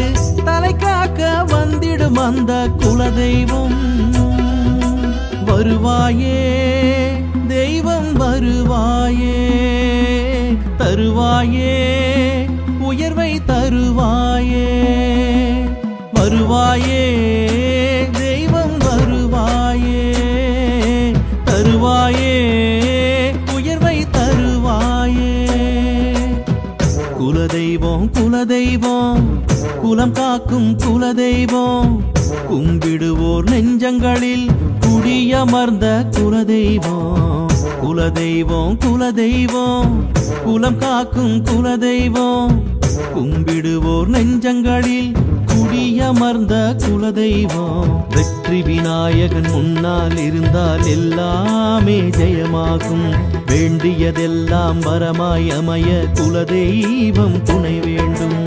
தலை காக்க வந்திடும் அந்த குலதெய்வம். வருவாயே தெய்வம் வருவாயே, தருவாயே உயர்வை தருவாயே. வருவாயே தெய்வம் வருவாயே, தருவாயே உயர்வை தருவாயே. குலதெய்வம் குலதெய்வம் குலம் காக்கும் குலதெய்வம். கும்பிடுவோர் நெஞ்சங்களில் குடியமர்ந்த குலதெய்வம். குலதெய்வம் குலதெய்வம் குலம் காக்கும் குலதெய்வம். கும்பிடுவோர் நெஞ்சங்களில் குடியமர்ந்த குலதெய்வம். வெற்றி விநாயகன் முன்னால் இருந்தால் எல்லாமே ஜெயமாகும். வேண்டியதெல்லாம் வரமாய் அமைய குலதெய்வம் துணை வேண்டும்.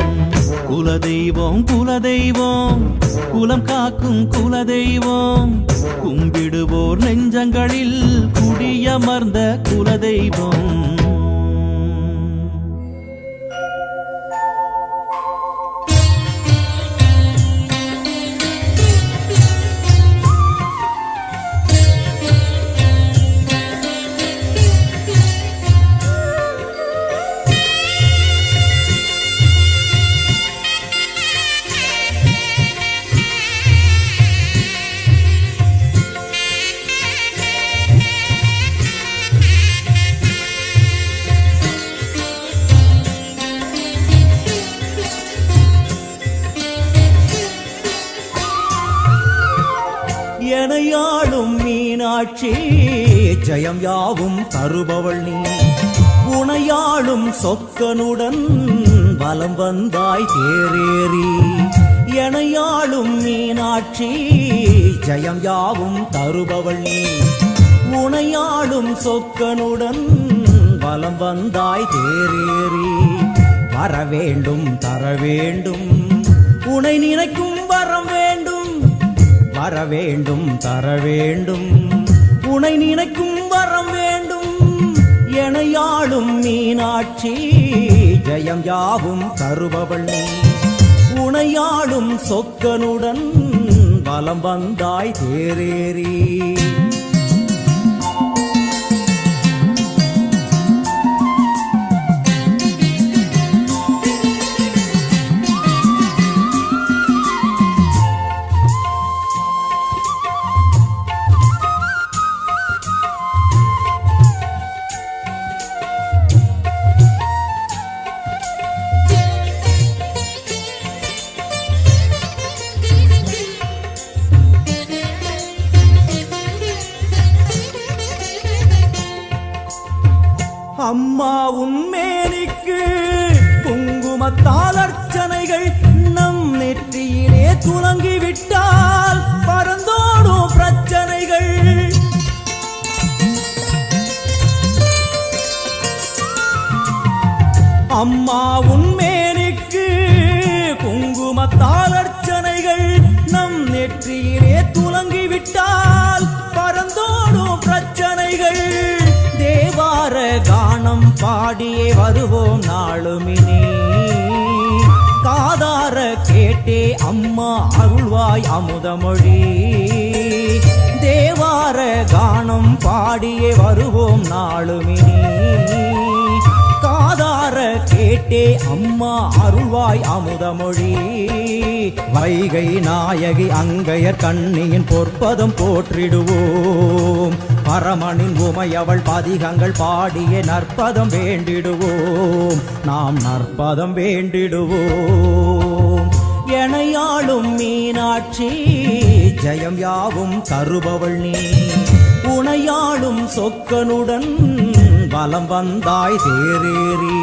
குலதெய்வம் குலதெய்வம் குலம் காக்கும் குலதெய்வம். கும்பிடுவோர் நெஞ்சங்களில் குடியமர்ந்த குலதெய்வம். எனையாளும் மீனாட்சி ஜெயம் யாவும் தருபவள் நீ. உனையாளும் சொக்கனுடன் வலம் வந்தாய் தேரேறி. எனையாளும் மீனாட்சி ஜெயம் யாவும் தருபவள் நீ. உனையாளும் சொக்கனுடன் வலம் வந்தாய் தேரேறி. வர வேண்டும் தர வேண்டும் உனை நினைக்கும் வரம் வேண்டும். வர வேண்டும் தர வேண்டும் உனை நினைக்கும் வரம் வேண்டும். எனையாளும் மீனாட்சி ஜெயம் யாவும் தருபவள் நீ. உனையாளும் சொக்கனுடன் வலம் வந்தாய் தேரேறி. அம்மா உன்மேனிக்கு குங்குமத்தால் அர்ச்சனைகள் நம் நெற்றியிலே துலங்கிவிட்டால் பறந்தோடும் பிரச்சனைகள். அம்மா உன்மேனிக்கு குங்குமத்தால் அர்ச்சனைகள் நம் நெற்றியிலே துலங்கிவிட்டால் பிள்ளைகள் தேவார கானம் பாடியே வருவோம் நாளுமினே காதார கேட்டே அம்மா அருள்வாய் அமுதமொழி தேவார கானம் பாடியே வருவோம் நாளுமினே காதார கேட்டே அம்மா அருள்வாய் அமுதமொழி வைகை நாயகி அங்கையர் கண்ணியின் பொற்பதம் போற்றிடுவோம் பரமனின் உமையவள் பதிகங்கள் பாடிய நற்பதம் வேண்டிடுவோம் நாம் நற்பதம் வேண்டிடுவோம் எனையாளும் மீனாட்சி ஜெயம் யாவும் தருபவள் நீ உனையாளும் சொக்கனுடன் வலம் வந்தாய் தேரேறி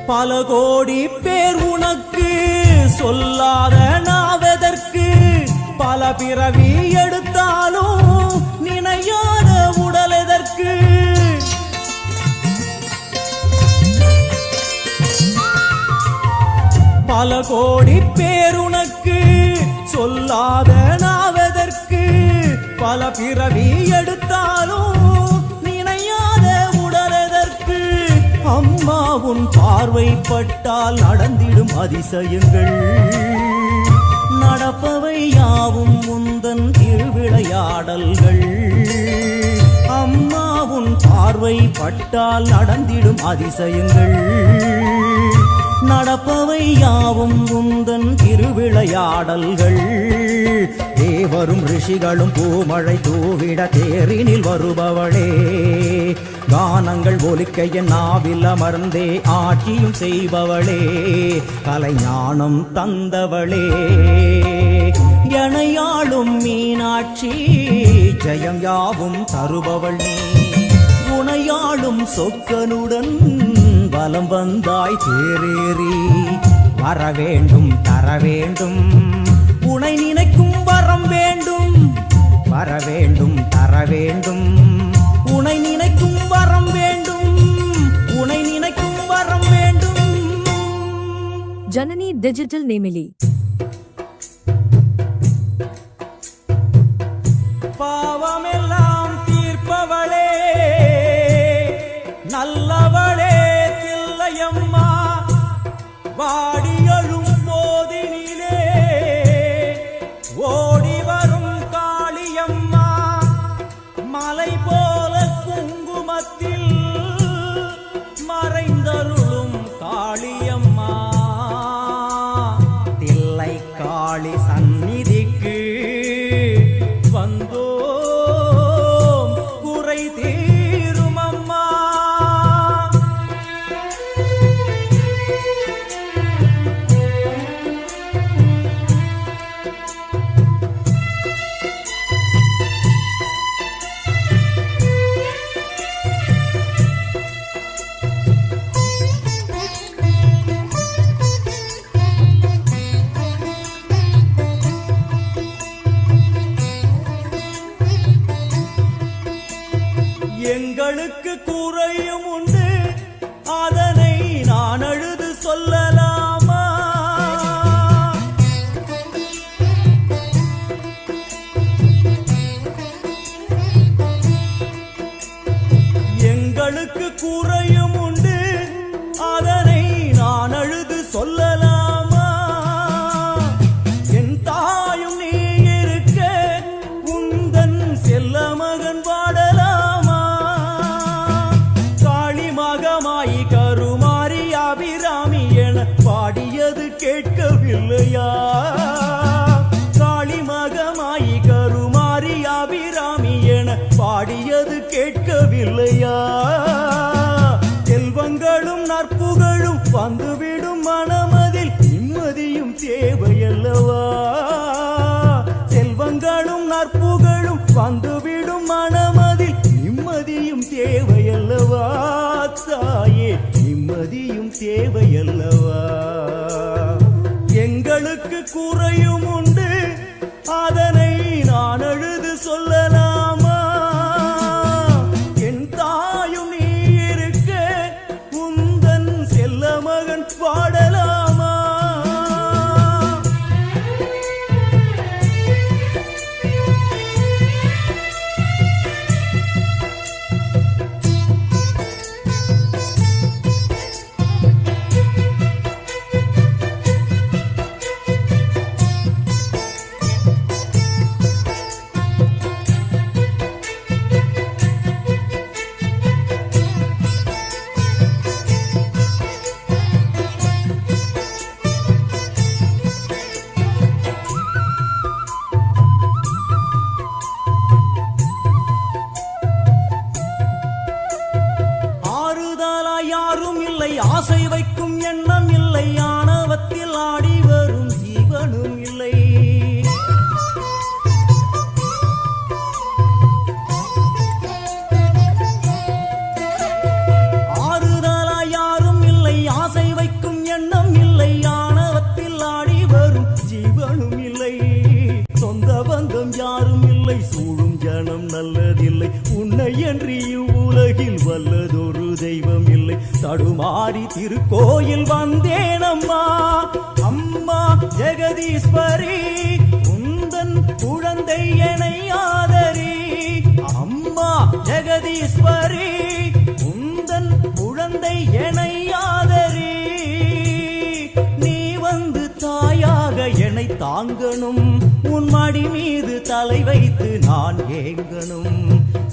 பல கோடி பேர் உனக்கு சொல்லாத நாவதற்கு பல பிறவி எடுத்தாலும் நினையாத உடல் எதற்கு பல கோடி பேர் உனக்கு சொல்லாத நாவதற்கு பல பிறவி எடுத்தாலும் நினையாத உடல் எதற்கு அம்மா உன் பார்வைப்பட்டால் நடந்திடும் அதிசயங்கள் நடப்பவை யாவும் முந்தன் திருவிளையாடல்கள் அம்மா உன் பார்வைப்பட்டால் நடந்திடும் அதிசயங்கள் நடப்பவை யாவும் முந்தன் திருவிளையாடல்கள் தேவரும் ரிஷிகளும் பூமழை தூவிட தேரினில் வருபவளே கானங்கள் ஒலிக்க என் நாவில் அமர்ந்தே ஆட்சியும் செய்பவளே கலைஞானம் தந்தவளே எனையாளும் மீனாட்சி ஜெயம் யாவும் தருபவள் நீ உனையாளும் சொக்கனுடன் வலம் வந்தாய் தேரேறி வர வேண்டும் தர வேண்டும் உனை நினைக்கும் வரம் வேண்டும் வர வேண்டும் தர வேண்டும் உனை நினைக்கும் வரம் வேண்டும் உனை நினைக்கும் வரம் வேண்டும் ஜனனி டிஜிட்டல் நேமிலி பாவமெல்லாம் தீர்ப்பவளே நல்லவளே தில்லையம்மா வாடியழும் போதினிலே ஓடி வரும் காளியம்மா மலை போல குங்குமத்தில் மறைந்தருளும் காளியம்மா தில்லை காளி சந்நிதிக்கு வந்தோம் குறை தீரும் அம்மா எங்களுக்கு குறையும் உண்டு அதனை நான் அழுது சொல்லலாமா எங்களுக்கு குறையும் உண்டு அதனை நான் அழுது சொல்லலாமா என் தாயும் நீ இருக்க உந்தன் செல்ல மகன் வாடலாமா காளி மகமாயி கருமாரி அபிராமி என பாடியது கேட்கவில்லையா காளி மகமாயி கருமாரி அபிராமி என பாடியது கேட்கவில்லையா செல்வங்களும் நற்புகழும் வந்துவிடும் மனமதில் நிம்மதியும் தேவையல்லவா செல்வங்களும் நற்புகழும் வந்துவிடும் மனமதில் நிம்மதியும் தேவையல்லவா தாயே, நிம்மதியும் தேவையல்லவா. எங்களுக்கு குறையும் உண்டு, அதனை நான் அழுது சொல்லலாமா? என் தாயும் நீ இருக்க உந்தன் செல்ல மகன் பாடலாமா? யாரும் இல்லை, ஆசை வைக்கும் எண்ணம் இல்லை, ஆணவத்தில் ஆடி வரும் ஜீவனும் இல்லை. ஆறுதலா யாரும் இல்லை, ஆசை வைக்கும் எண்ணம் இல்லை, ஆணவத்தில் ஆடி வரும் ஜீவனும் இல்லை. சொந்த பந்தம் யாரும் இல்லை, சூழும் ஜனம் நல்லதில்லை, உன்னை என்று இவ்வுலகில் வல்லதொரு தெய்வம் இல்லை. தடுமாறி திருக்கோயில் வந்தேனம்மா, அம்மா ஜெகதீஸ்வரி, உந்தன் குழந்தை என்னை ஆதரி. அம்மா ஜெகதீஸ்வரி, உந்தன் குழந்தை என்னை ஆதரி. நீ வந்து தாயாக என்னை தாங்கணும், உன் மடி மீது தலை வைத்து நான் ஏங்கணும்.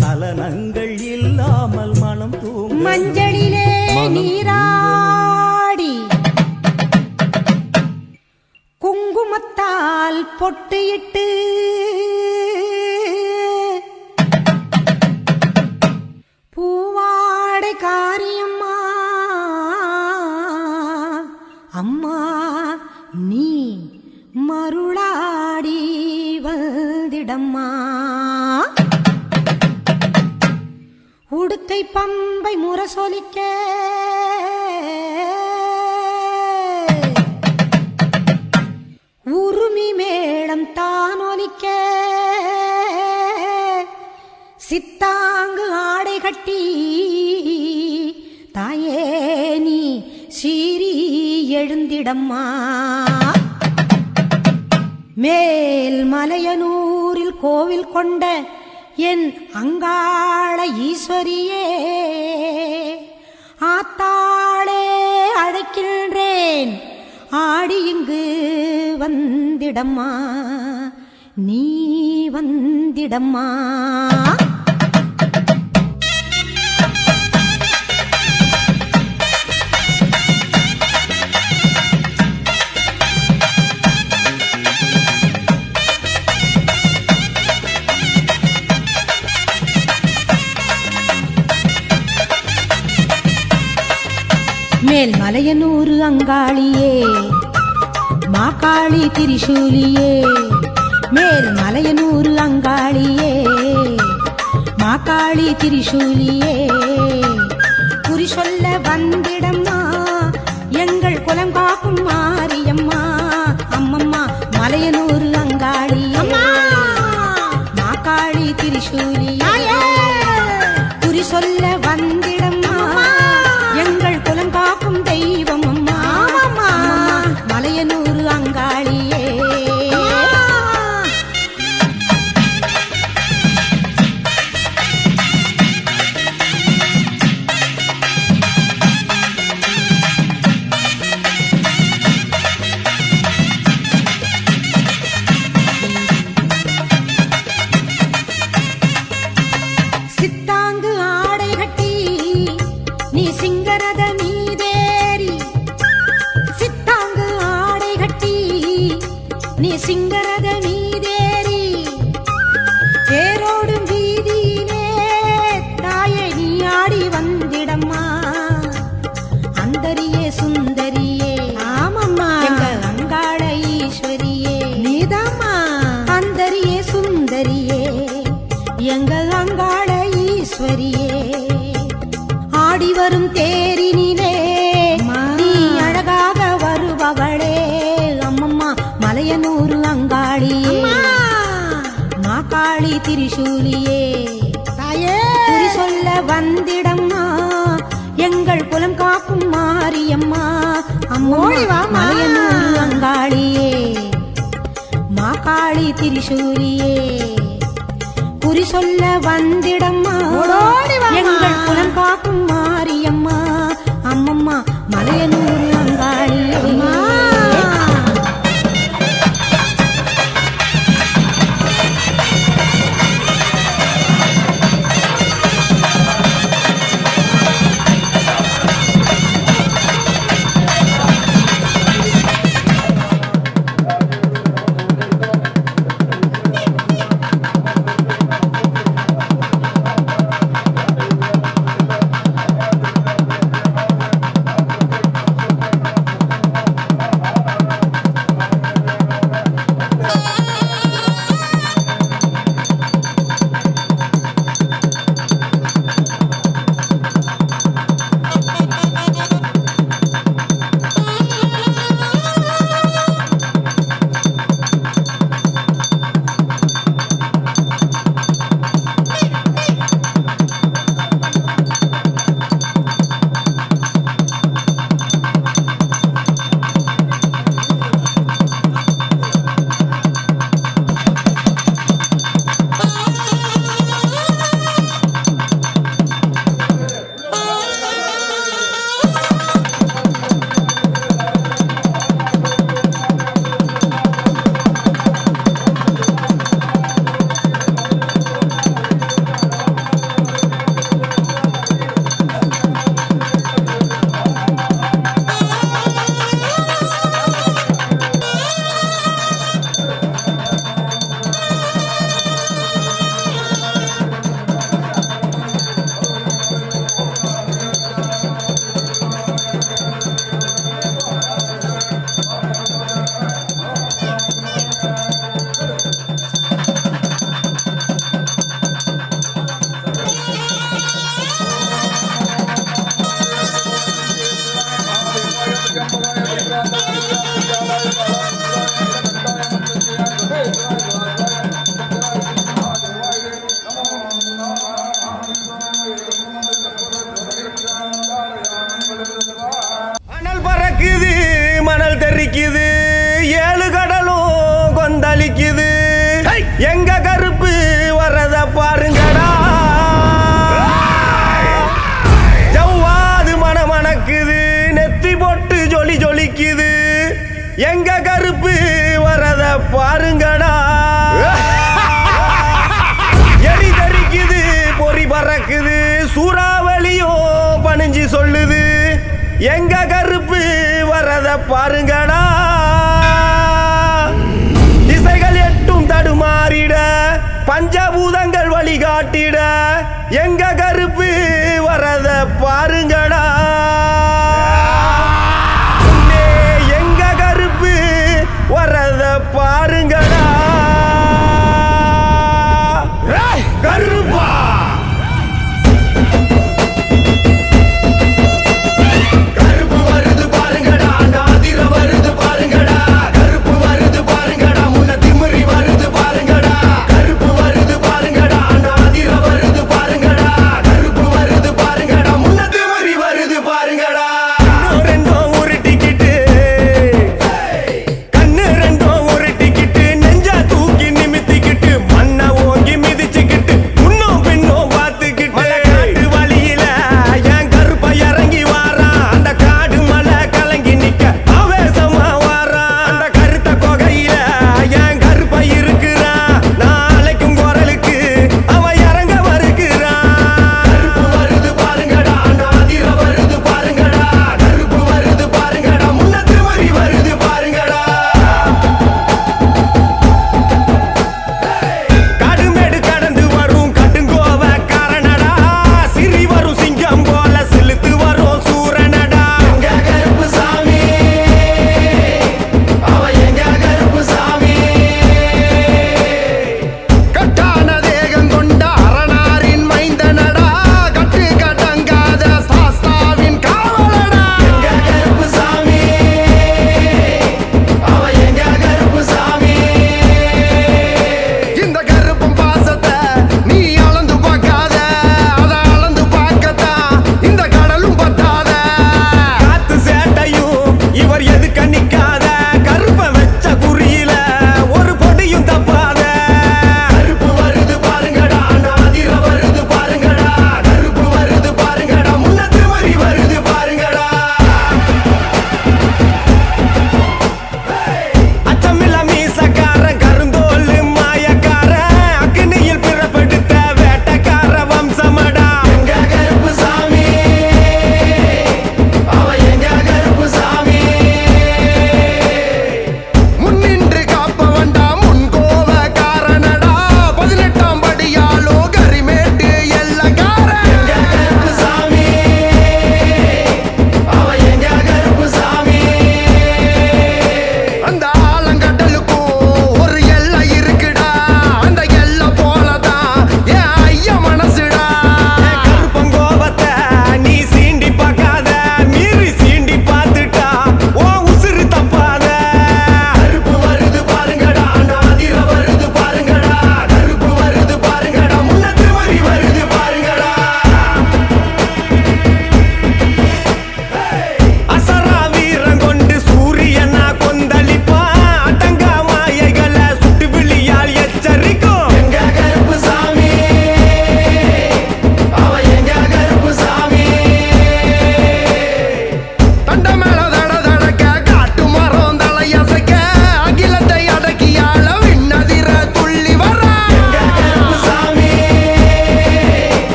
சலனங்கள் இல்லாமல் மனம் தூங்கும், மஞ்சளிலே நீராடி குங்குமத்தால் பொட்டியிட்டு பூவாடை காரியம்மா, அம்மா நீ மருளாடி வந்திடம்மா. உடுக்கை பம்பை முரசொலிக்க உருமி மேளம் தானொலிக்க சித்தாங்கு ஆடை கட்டி தாயே நீ சீறி எழுந்திடம்மா. மேல் மலையனூரில் கோவில் கொண்ட என் அங்காள ஈஸ்வரியே, ஆத்தாளே அழைக்கின்றேன், ஆடி இங்கு வந்திடம்மா, நீ வந்திடம்மா. மேல் மலையனூரு அங்காளியே, மாகாளி திரிசூலியே. மேல் மலையனூரு அங்காளியே, மாகாளி திரிசூலியே. குறி சொல்ல வந்திடம்மா, எங்கள் குலம் காக்கும் மாரியம்மா. அம்மம்மா மலையனூரு அங்காளியே, மாகாளி திரிசூலியே. குறி சொல்ல வந்திடம்மா, எங்கள் குலம் காக்கும் தெய்வம் அம்மா. மலையனூரு அங்காளியே. திரிசூலியே குறி சொல்ல வந்திடம்மா எங்கள் குலம் காக்கும் மாரியம்மா அம்மோழிவாயனூர் அங்காளியே மாகாளி திரிசூலியே குறி சொல்ல வந்திடம்மா எங்கள் குலம் காக்கும் மாரியம்மா அம்மம்மா மலையனூர் அங்காளியே அனல் பறக்குது மணல் தெரிக்குது ஏழு கடலும் கொந்தளிக்குது எங்க கருப்பு வரத பாருங்கடா ஜவ்வாது மணமணக்குது நெத்தி போட்டு ஜொலி ஜொலிக்குது எங்க கருப்பு வரத பாருங்கடா எரி தெரிக்குது பொறி பறக்குது சூறாவளியும் பணிஞ்சு சொல்லுது எங்க கருப்பு வரத பாருங்கடா திசைகள் எட்டும் தடுமாறிட பஞ்சபூதங்கள் வழிகாட்டிட எங்க கருப்பு வரத பாருங்கடா எங்க கருப்பு வரத பாருங்கடா கருப்பா வருது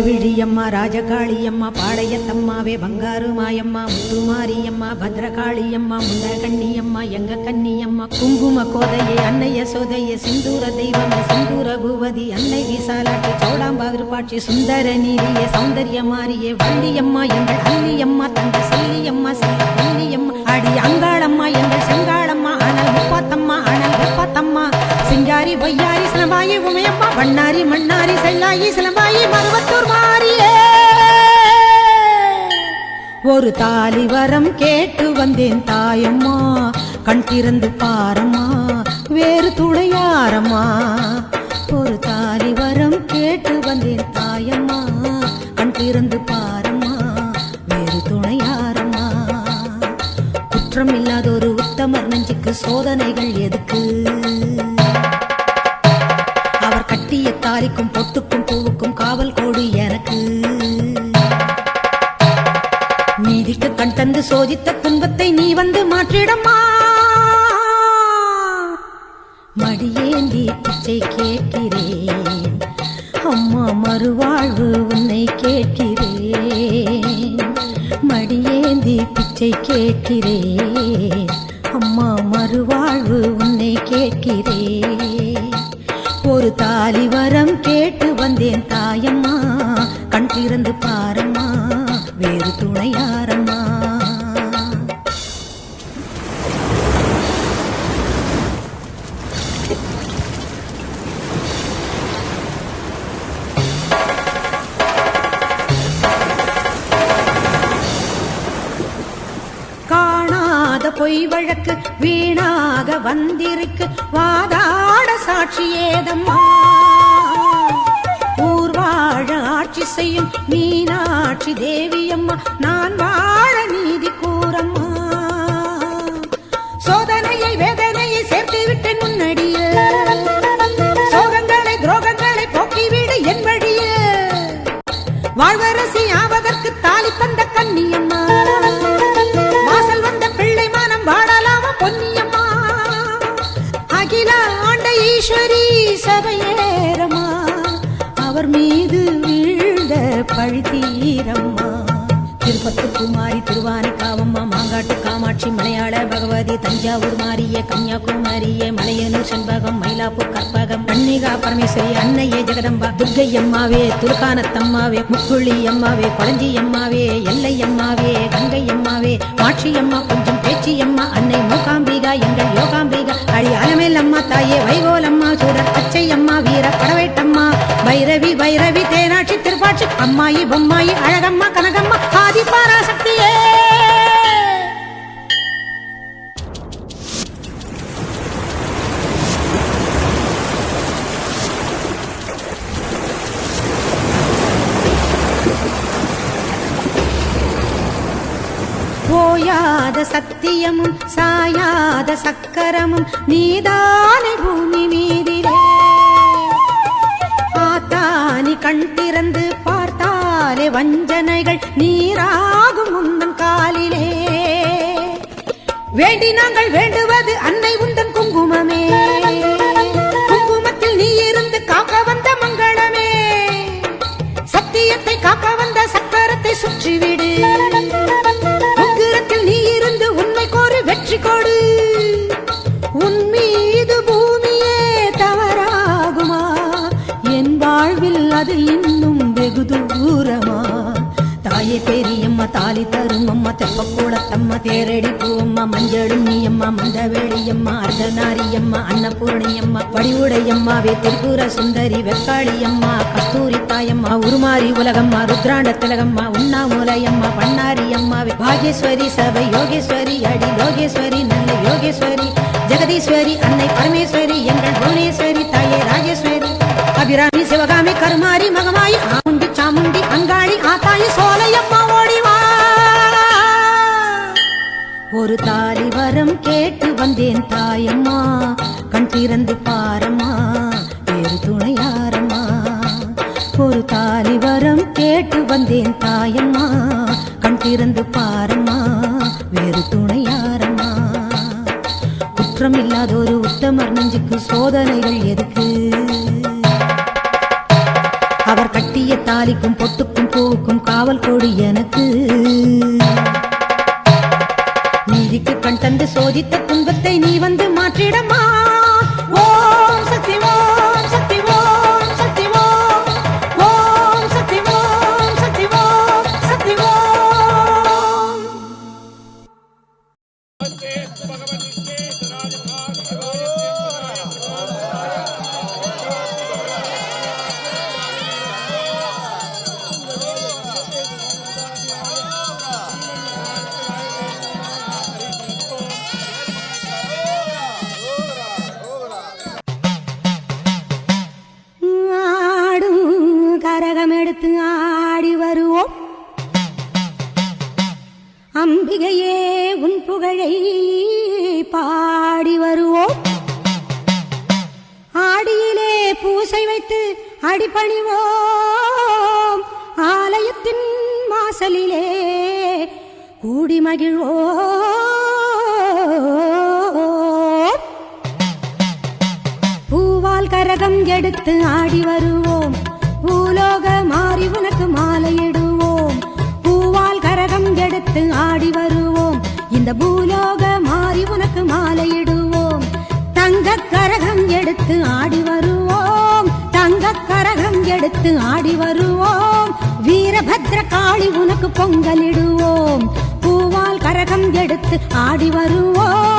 மரவிழியம்மா ராஜகாளியம்மா பாளையத்தம்மாவே பங்காரு மாயம்மா முத்துமாரியம்மா பத்ரகாளியம்மா முண்டகண்ணியம்மா எங்க கண்ணியம்மா குங்கும கோதையே அன்னைய சோதையே சிந்தூர தெய்வமே சிந்தூர பூவதி அன்னை விசாலாட்சி சௌடாம்பா விருப்பாட்சி சுந்தர நீரியே சௌந்தர்ய மாரியே வள்ளியம்மா எங்கள் அள்ளியம்மா தங்க செல்லியம்மா செல்ல வள்ளியம்மா அடி அங்காளம்மா எங்கள் செங்காளம்மா அனல் முப்பாத்தம்மா அனல் வெப்பாத்தம்மா சிங்காரி பொய்யாரி சிலம்பாயி உமையம்மா வண்ணாரி மண்ணாரி செல்லாயி சிலம்பாயி மருவத்தூர் மாரியே ஒரு தாலி வரம் கேட்டு வந்தேன் தாயம்மா கண் திறந்து பாரம்மா வேறு துணையாரம்மா ஒரு தாலி வரம் கேட்டு வந்தேன் தாயம்மா கண் திறந்து பாரம்மா வேறு துணையாரம்மா குற்றம் இல்லாத ஒரு உத்தமர் நெஞ்சுக்கு சோதனைகள் எதுக்கு அவர் கட்டிய தாலிக்கும் பொட்டுக்கும் பூவுக்கும் காவல் கோடு எனக்கு நீதிக்கு கண் தந்து சோதித்த துன்பத்தை நீ வந்து மாற்றிடம்மா மடியேந்தி பிச்சை கேட்கிறேன் அம்மா மறுவாழ்வு உன்னை கேட்கிறேன் மடியேந்தி பிச்சை கேட்கிறேன் அம்மா மறுவாழ்வு உன்னை கேட்கிறேன் ஒரு தாலி வரம் கேட்டு வந்தேன் தாயம்மா கண் திறந்து பாரம்மா வேறு துணையாரம்மா காணாத பொய் வழக்கு வீணாக வந்திருக்கு வாதாட சாட்சி ஏதம்மா ஊர் வாழ ஆட்சி செய்யும் மீனாட்சி தேவியம்மா நான் வாழ நீதி கூறம்மா சோதனையை வேதனையை சேர்த்து விட்டு முன்னடிய சோகங்களை துரோகங்களை போக்கிவிடு என் வழிய வாழ்வரசி ஆவதற்கு தாலி தந்த கன்னியம்மா வாசல் வந்த பிள்ளை மானம் வாழலாம பொன்னியம்மா அகில ஆண்ட ஈஸ்வரி சபையேரம்மா அவர் மீது வீழ்ந்த பழி தீரம்மா திருப்பத்து குமாரி திருவானைக்காவம்மா மாங்காட்டு காமாட்சி மலையாள பகவதி தஞ்சாவூர் மாரிய கன்னியாகுமரியே மலையனூர் செண்பகம் மயிலாப்பூர் கற்பகம் கன்னிகா பரமேஸ்வரி அன்னையே ஜெகதம்பா துர்க்கை அம்மாவே துர்கானத்தம்மாவே முக்குழி அம்மாவே கொளஞ்சி அம்மாவே எல்லை அம்மாவே கங்கை அம்மாவே மாட்சி அம்மா கொஞ்சம் பேச்சி அம்மா அன்னை மூகாம்பிகா எங்கள் யோகாம்பிகா அடி அலமேல் அம்மா தாயே வைகோலம்மா சூரர் பச்சை அம்மா வீர படவேட்டம்மா பைரவி பைரவி தேனாட்சி திருப்பாட்சி அம்மாயி பொம்மாயி அழகம்மா கனகம்மா ஆதி பராசக்தியே போயாத சத்தியமும் சாயாத சக்கரமும் நீதானே பூமி மீதிலே ஆத்தானி கண் திறந்து பார்த்தாலே வஞ்சனைகள் நீராகும் உந்தன் காலிலே வேண்டி நாங்கள் வேண்டுவது அன்னை உந்தன் குங்குமமே குங்குமத்தில் நீ இருந்து காக்க வந்த மங்களமே சத்தியத்தை காக்க வந்த சக்கரத்தை சுற்றிவிடு உக்கிரத்தில் நீ இருந்து உண்மை கோரி வெற்றி கொடு உன் மீது பூமியே தவறாகுமா என் வாழ்வில் அது இன்னும் வெகு தூரமா தாயே பெரியம்மா தாலி தரும் அம்மா தெப்பக்கூடத்தம்மா தேரடி பூவம்மா மஞ்சளும் நீயம்மா மந்தவேளியம்மா அர்த்தநாரியம்மா அன்னபூர்ணியம்மா வடிவுடையம்மாவே திருப்பூர சுந்தரி வெக்காளியம்மா கஸ்தூரி தாயம்மா உருமாரி உலகம்மா ருத்ராண்ட திலகம்மா உண்ணாமூலையம்மா பண்ணாரியம்மாவே பாகேஸ்வரி சபை யோகேஸ்வரி அடி லோகேஸ்வரி நல்ல யோகேஸ்வரி ஜெகதீஸ்வரி அன்னை பரமேஸ்வரி எங்கள் புவனேஸ்வரி தாயே ராஜேஸ்வரி அபிராமி சிவகாமி கருமாரி மகமாயி ஆமுண்டி சாமுண்டி அங்காளி ஆத்தாயி சோலையம்மா ஓடிவா ஒரு தாலி வரம் கேட்டு வந்தேன் தாயம்மா கண் திறந்து பாரம்மா வேறு துணையாரம்மா ஒரு தாலி வரம் கேட்டு வந்தேன் தாயம்மா கண் திறந்து பாரம்மா வேறு துணையாரம்மா குற்றம் இல்லாத ஒரு உத்தமர் நெஞ்சுக்கு சோதனைகள் எதுக்கு அவர் கட்டிய தாலிக்கும் பொட்டுக்கும் பூக்கும் காவல் கொடி எனக்கு நீதிக்கு கண் தந்து சோதித்த துன்பத்தை நீ வந்து மாற்றிடமா ஓம் சக்தி ஓம் சக்தி ஓம் சக்தி ஓம் ஓம் சக்தி ஓம் சக்தி ஓம் சக்தி ஓம் கரகம் எடுத்து ஆடி வருவோம் அம்பிகையே உன் புகழை பாடி வருவோம் ஆடியிலே பூசை வைத்து அடிபணிவோம் ஆலயத்தின் வாசலிலே கூடி மகிழ்வோம் பூவால் கரகம் எடுத்து ஆடி வருவோம் பூலோக மாறி உனக்கு மாலையிடுவோம் பூவால் கரகம் எடுத்து ஆடி வருவோம் இந்த பூலோக மாறி உனக்கு மாலையிடுவோம் தங்க கரகம் எடுத்து ஆடி வருவோம் தங்க கரகம் எடுத்து ஆடி வருவோம் வீரபத்ர காளி உனக்கு பொங்கலிடுவோம் பூவால் கரகம் எடுத்து ஆடி வருவோம்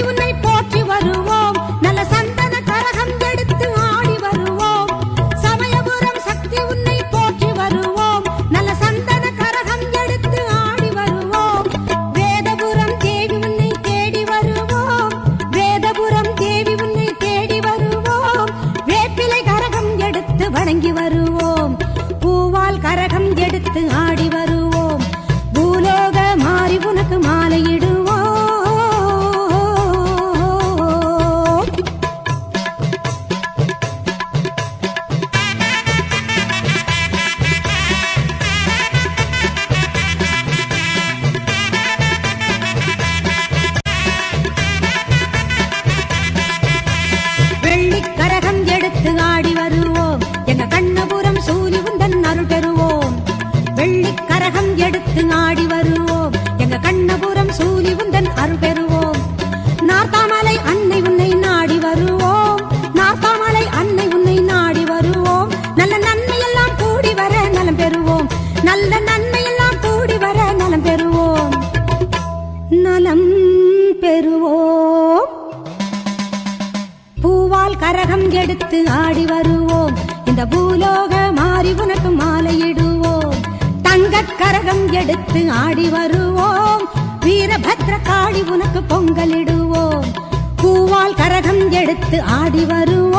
உன்னை போற்றி வருவோம் நல்ல சந்தன கரகம் எடுத்து ஆடி வருவோம் சமயபுரம் சக்தி உன்னை போற்றி வருவோம் நல்ல சந்தன கரகம் எடுத்து ஆடி வருவோம் வேதபுரம் தேவி உன்னை தேடி வருவோம் வேதபுரம் தேவி உன்னை தேடி வருவோம் வேப்பிலை கரகம் எடுத்து வணங்கி வருவோம் பூவால் கரகம் எடுத்து ஆடி வருவோம் பூலோக மாறி உனக்கு மாலையிடுவோம் வெள்ளிக்கரகம் எடுத்து ஆடி வருவோம் எங்க கண்ணபுரம் சூலி உந்தன் அருள் பெறுவோம் வெள்ளிக்கரகம் எடுத்து ஆடி வருவோம் எங்க கண்ணபுரம் சூலி உந்தன் அருள் பெறுவோம் நார்த்தாமலை அன்னை உன்னை நாடி வருவோம் நார்த்தாமலை அன்னை உன்னை நாடி வருவோம் நல்ல நன்மையெல்லாம் கூடி வர நலம் பெறுவோம் நல்ல நன்மையெல்லாம் கூடி வர நலம் பெறுவோம் நலம் பெறுவோம் பூவால் கரகம் எடுத்து ஆடி வருவோம் இந்த பூலோக மாறி உனக்கு மாலையிடுவோம் தங்க கரகம் எடுத்து ஆடி வருவோம் வீரபத்ர காளி உனக்கு பொங்கலிடுவோம் பூவால் கரகம் எடுத்து ஆடி வருவோம்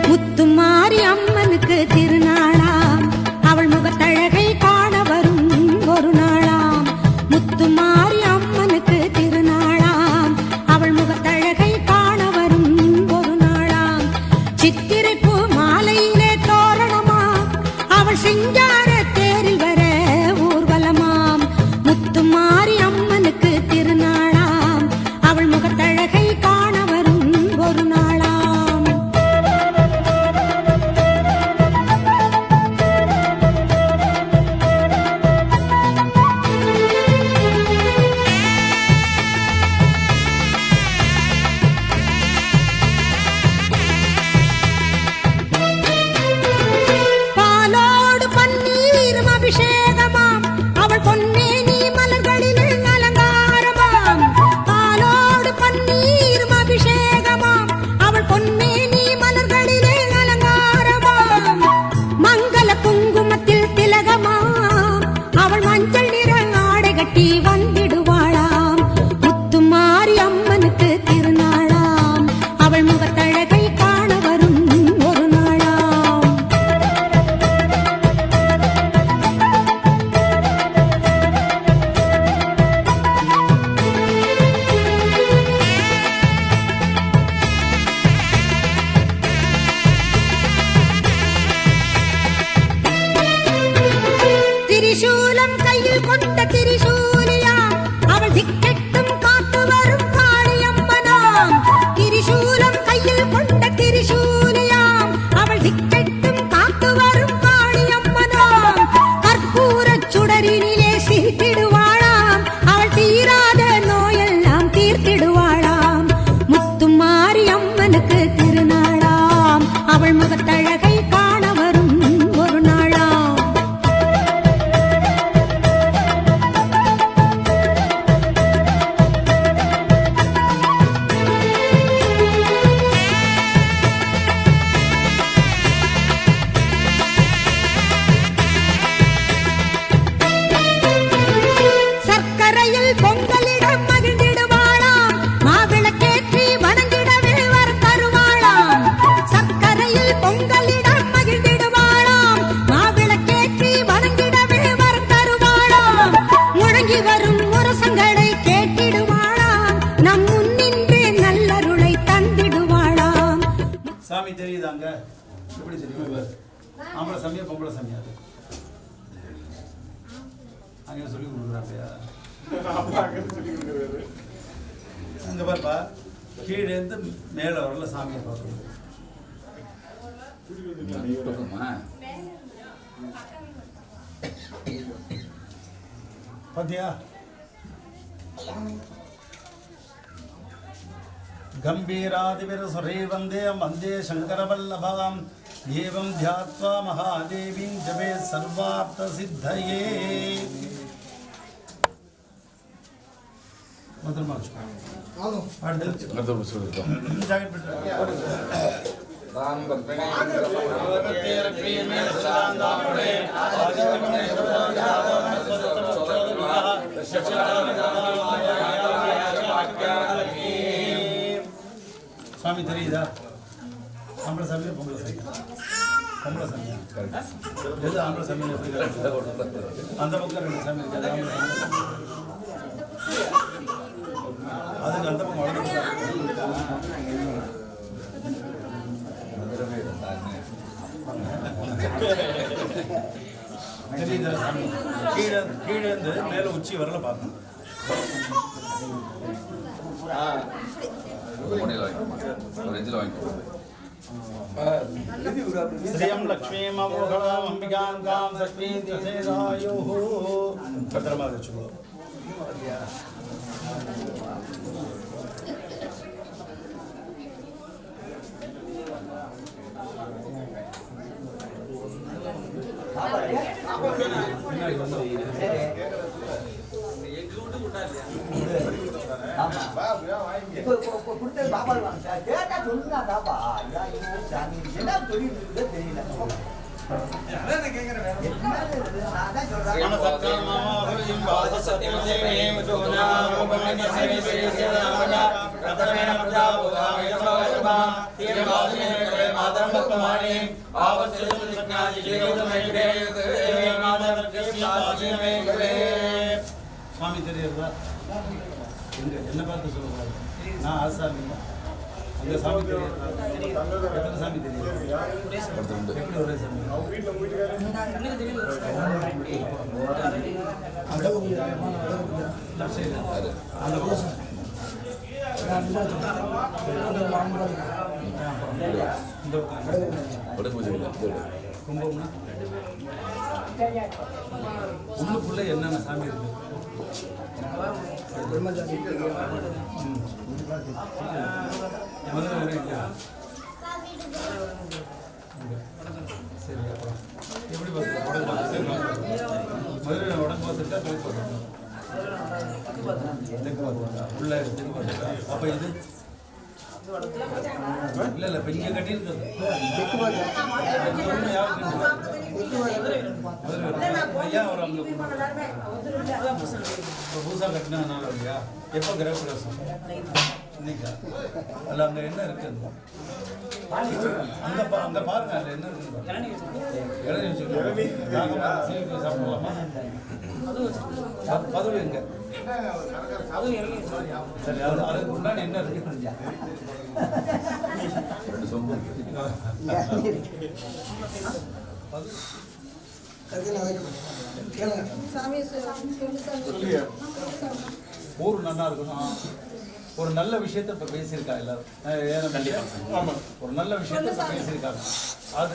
முத்துமாரி அம்மனுக்கு திருநாளாம் அவள் முகத்தழகை காண வரும் ஒரு நாளாம் சக்கரையில் பொங்கலிடம் மகிழ்ந்திடுவாளாம் மாவிளக்கேற்றி வணங்கிடவே வர தருவாளாம் சக்கரையில் பொங்கலிடம் மகிழ்ந்திடுவாளாம் மாவிளக்கேற்றி வணங்கிடவே வர தருவாளாம் முழங்கி வரும் முரசங்களை கேட்டிடுவாளாம் நம் முன்னின்றே நல்லருளை தந்திடுவாளாம். சாமி தெரியுதாங்க? எப்படி தெரியும்? ஆம்பளை சாமியா பொம்பளை சாமியா? அங்கே சொல்லி கொடுக்குறாப்பையா? அங்கே பாருப்பா, கீழே இருந்து மேலே வரல சாமியை பார்க்கணும். பாத்தியா? गंभीरादिविरसुरे वंदे वंदे शंकरवल्लभाम् एवं ध्यात्वा महादेवीं जपे सर्वार्थसिद्धये। स्वामी தெரியுதா? ஆம்பளை சாமியா பொம்பளை சாமியா? பொம்பளை சாமியா? எது ஆம்பளை சாமி? அந்த பக்கம் ரெண்டு சாமி இருக்கு. அதுக்கு அந்த பக்கம் வளர்ந்து தெரியுதா சாமி? கீழே கீழே இருந்து மேலே உச்சி வரல பார்க்கணும். श्रियं लक्ष्मीं अमोघाम् अंबिकां गां लक्ष्मीं दशेरायुः भद्रमा गच्छतु। स्वामी தெரியுதா? என்ன பார்த்து சொல்லுவாங்க? நான் ஆசாமி. அந்த சாமி தெரியுதா? எத்தனை சாமி தெரியுது? எப்படி ஒரே சாமி? கும்பம்னா உள்ளுக்குள்ள என்னென்ன சாமி இருக்கு? சரி, அப்புறம் எப்படி மதுரை உடம்பு பார்த்துட்டா உள்ள அப்ப இது இல்ல இல்ல பெரிய கட்டி இருக்குது. ஐயா அவர் அங்க பூசா கட்டினால இல்லையா? எப்ப கிரகப்பிரவேசம்? இன்னைக்கா? அல்ல அங்க என்ன இருக்கு? அங்க அங்க பாருங்க, அதுல என்ன இருக்கு? இளநீ சாப்பிடலாமா? பதவி எங்க? சரி, அதுக்கு முன்னாடி என்ன இருக்கு? ஊர் நல்லா இருக்கணும். ஒரு நல்ல விஷயத்தை இப்ப பேசியிருக்கா எல்லாரும். ஒரு நல்ல விஷயத்தை இப்ப பேசியிருக்காங்க. அது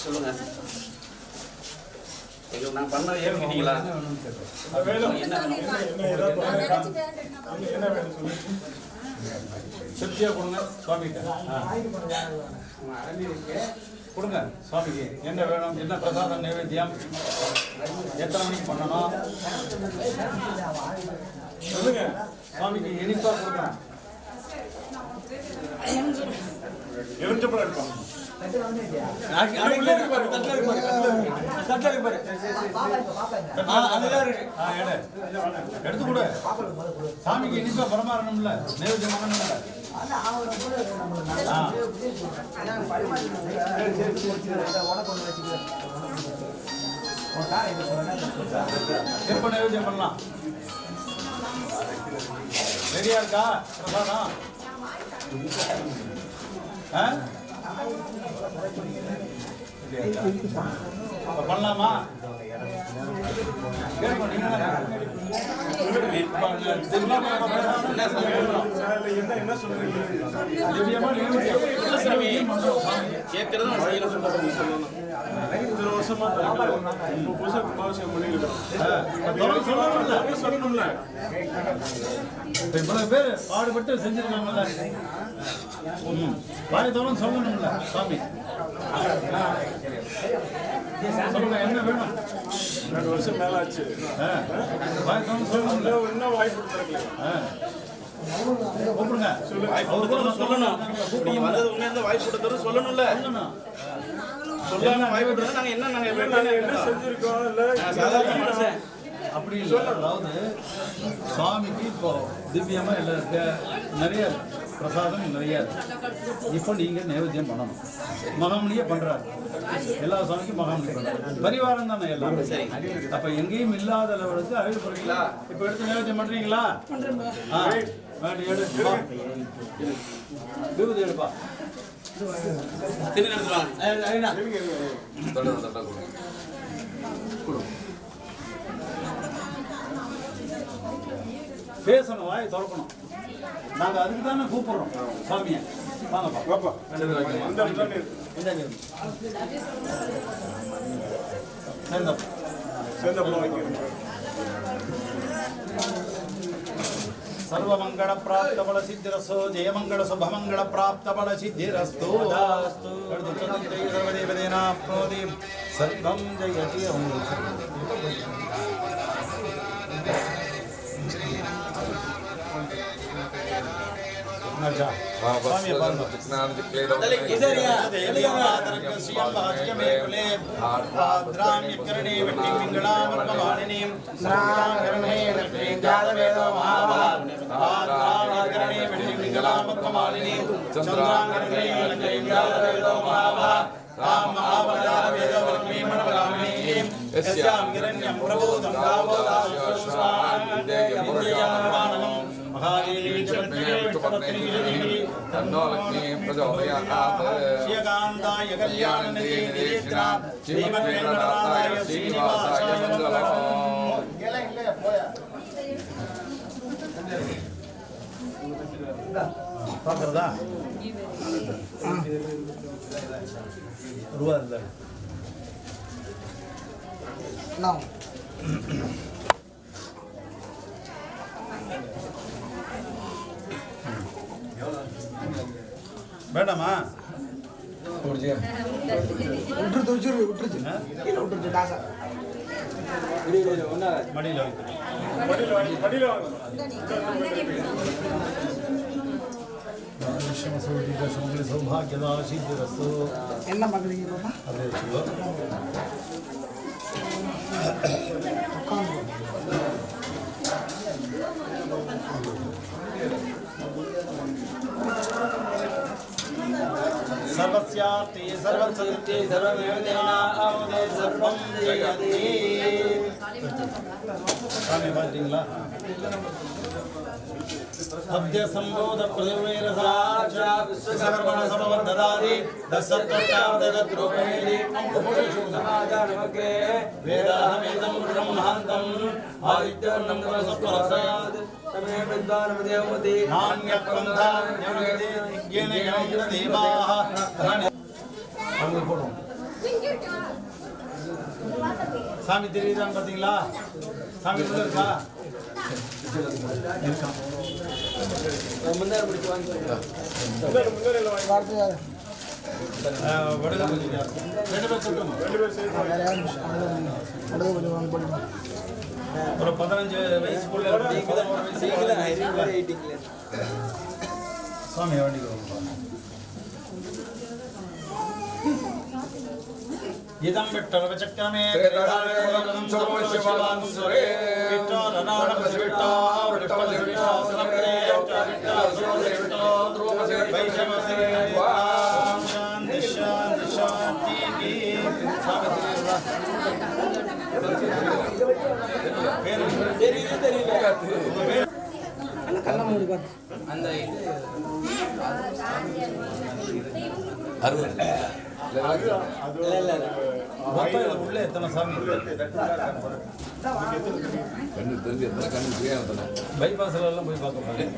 சொல்லுங்க. நான் பண்ண ஏற்றுக்கிட்டீங்களா? திருப்தியா கொடுங்க சுவாமிகிட்ட. கொடுங்க சுவாமிக்கு. என்ன வேணும்? என்ன பிரசாதம் நைவேத்தியம்? எத்தனை மணிக்கு பண்ணணும் சொல்லுங்க. சுவாமிக்கு இனிப்பா கொடுங்க. எலுமிச்சப்பழம் இருக்கும். எடுத்து கூட சாமிக்கு இனிப்பா பரமாறணும்ல, நைவேத்தியம் பண்ணணும்ல. எப்ப நைவேத்தியம் பண்ணலாம்? ரெடியா இருக்கா பிரசாதம்? பண்ணலாமா? என்ன சொல்றீங்க? இவ்வளவு பேர் பாடுபட்டு செஞ்சிருக்காங்கல்ல, வாயத்தோളം சொல்லணும்ல சாமி. சொல்லுங்க, என்ன வேணும்? 2 வருஷம் மேல ஆச்சு. வாயத்தோളം சொல்லணும்ல, இன்னும் வாய்ப்பு கொடுத்துருக்கல. கூப்பிடுங்க, சொல்லணும். நீங்க வந்தது உண்மையில வாய்ப்பு கொடுத்தது சொல்லணும்ல. சொல்லாம வாய்ப்பு கொடுத்தா நாங்க என்ன செஞ்சிருக்கோம்? இல்ல சாதாரண மனுஷன் அப்படி இல்லை. அதாவது சுவாமிக்கு இப்போ திவ்யமா இல்லை, நிறைய பிரசாதம் நிறைய இருக்கு. இப்போ நீங்க நைவேத்தியம் பண்ணணும். மகாமணியே பண்றாரு, எல்லா சுவாமிக்கும் மகாமணி பண்றாரு. பரிவாரம் தானே எல்லாம். அப்ப எங்கேயும் இல்லாத அளவுக்கு அழிவு போறீங்களா? இப்ப எடுத்து நைவேத்தியம் பண்றீங்களா? விபூதி எடுப்பா. பேசணும், வாயை திறக்கணும். நாங்க அதுக்கு தானே கூப்பிடுறோம் சாமியை. வாங்கப்பா. सर्वमंगल प्राप्त बल सिद्धिरस्तु, जय मंगल शुभ मंगल प्राप्त बल सिद्धिरस्तु। सर्वदेवदेनाप्नोति सर्वं जयति। स्वामी श्रीकांताय कल्याणनिधिनेत्रा श्रीमद्वेंकटनाथाय श्रीनिवासाय मंगलम्। பாக்குறதா ரூபா இல்ல வேண்டாமா? சௌபாகியதா சித்திரஸ்து. என்ன பண்றீங்க? सर्वस्यार्थे सर्वसत्ये सर्वमेवदेनावदे सर्वं जयति। सामने बातீங்களா? अद्य संबोध प्रदेवेरसाचा विश्वकर्मण समवर्धदादि दशत्वतावदगद्रूपेणि अंकुपुरुषो समाजानवके वेदाहमेदं ब्रह्मान्तम् आदित्यवर्णं तमसस्परसात् तमे विद्वानमदेवमति नान्यपन्था ஞானதே ஞேன ஞான தேவாः அங்க போறோம். சாமி தெரியுதான்னு பாத்தீங்களா? சாமி உள்ள இருக்கா? இருக்கா. முன்னாடி பிடிச்சு வாங்கிக்கோங்க. முன்னாடி வாங்க. வடல கொஞ்சம். ரெண்டு பேர் சொல்லுங்க. ரெண்டு பேர் சேர்ந்து வடல கொஞ்சம் வாங்க போடுங்க. ஒரு 15 வயசுக்குள்ள இருக்கீங்களா? சீக்கிரம் 18 சாமி வண்டிக்கு வாங்க. இதம் விட்டல் வச்சக்கரமே வேதாளம் சர்வசிவான் சுரே விட்டலநாட பசிவிட்டா விட்டல விட்டா சனப்ரே விட்டா சோதே விட்டா த்ரோமசே வைஷமசே ஓம் சாந்தி சாந்தி சாந்தி கி தெரியல அந்த கல்ல மூடி பாரு அந்த இது உள்ள எத்தனை சாமி பைபாஸ்ல எல்லாம் போய் பார்க்க போறேன்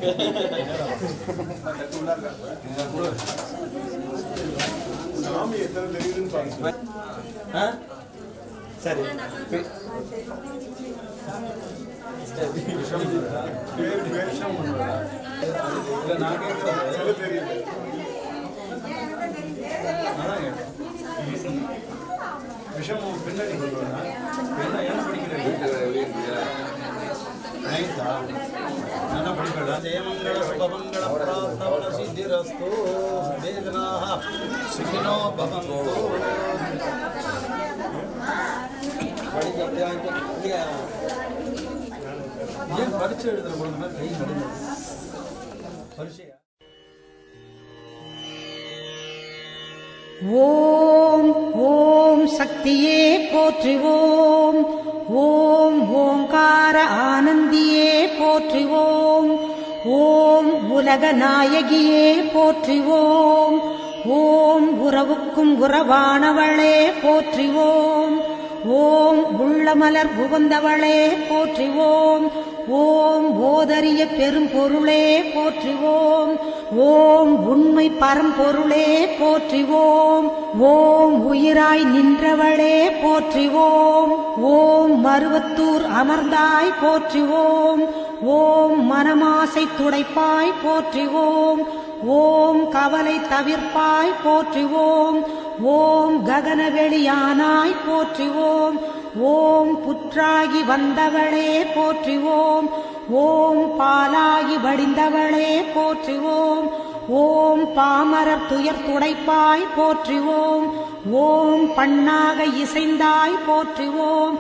சரி விஷம் பின்னாடி என்ன படிக்கிறேன் என்ன படிக்கலாம் ஜெயமங்கள சுபமங்கள பிரார்த்தவ சித்திரஸ்து வேதனாஹ சுகினோ பவந்து ஏன் பரீட்சை எழுதுற பொழுது கை முடிஞ்சது பரீட்சையா ஓம் ஓம் சக்தியே போற்றுவோம் ஓம் ஓங்கார ஆனந்தியே போற்றுவோம் ஓம் உலக நாயகியே போற்றுவோம் ஓம் உறவுக்கும் உறவானவளே போற்றுவோம் ஓம் உள்ளமலர் புகுந்தவளே போற்றுவோம் ஓம் ஓதரிய பெரும்பொருளே போற்றுவோம் ஓம் உண்மை பரம்பொருளே போற்றுவோம் ஓம் உயிராய் நின்றவளே போற்றுவோம் ஓம் மருவத்தூர் அமர்ந்தாய் போற்றுவோம் ஓம் மனமாசை துடைப்பாய் போற்றுவோம் ஓம் கவலை தவிர்ப்பாய் போற்றுவோம் ஓம் ககனவெளியானாய் போற்றுவோம் ஓம் புற்றாகி வந்தவளே போற்றுவோம் ஓம் பாலாகி வடிந்தவளே போற்றுவோம் ஓம் பாமரர் துயர் துடைப்பாய் போற்றுவோம் ஓம் பண்ணாக இசைந்தாய் போற்றுவோம்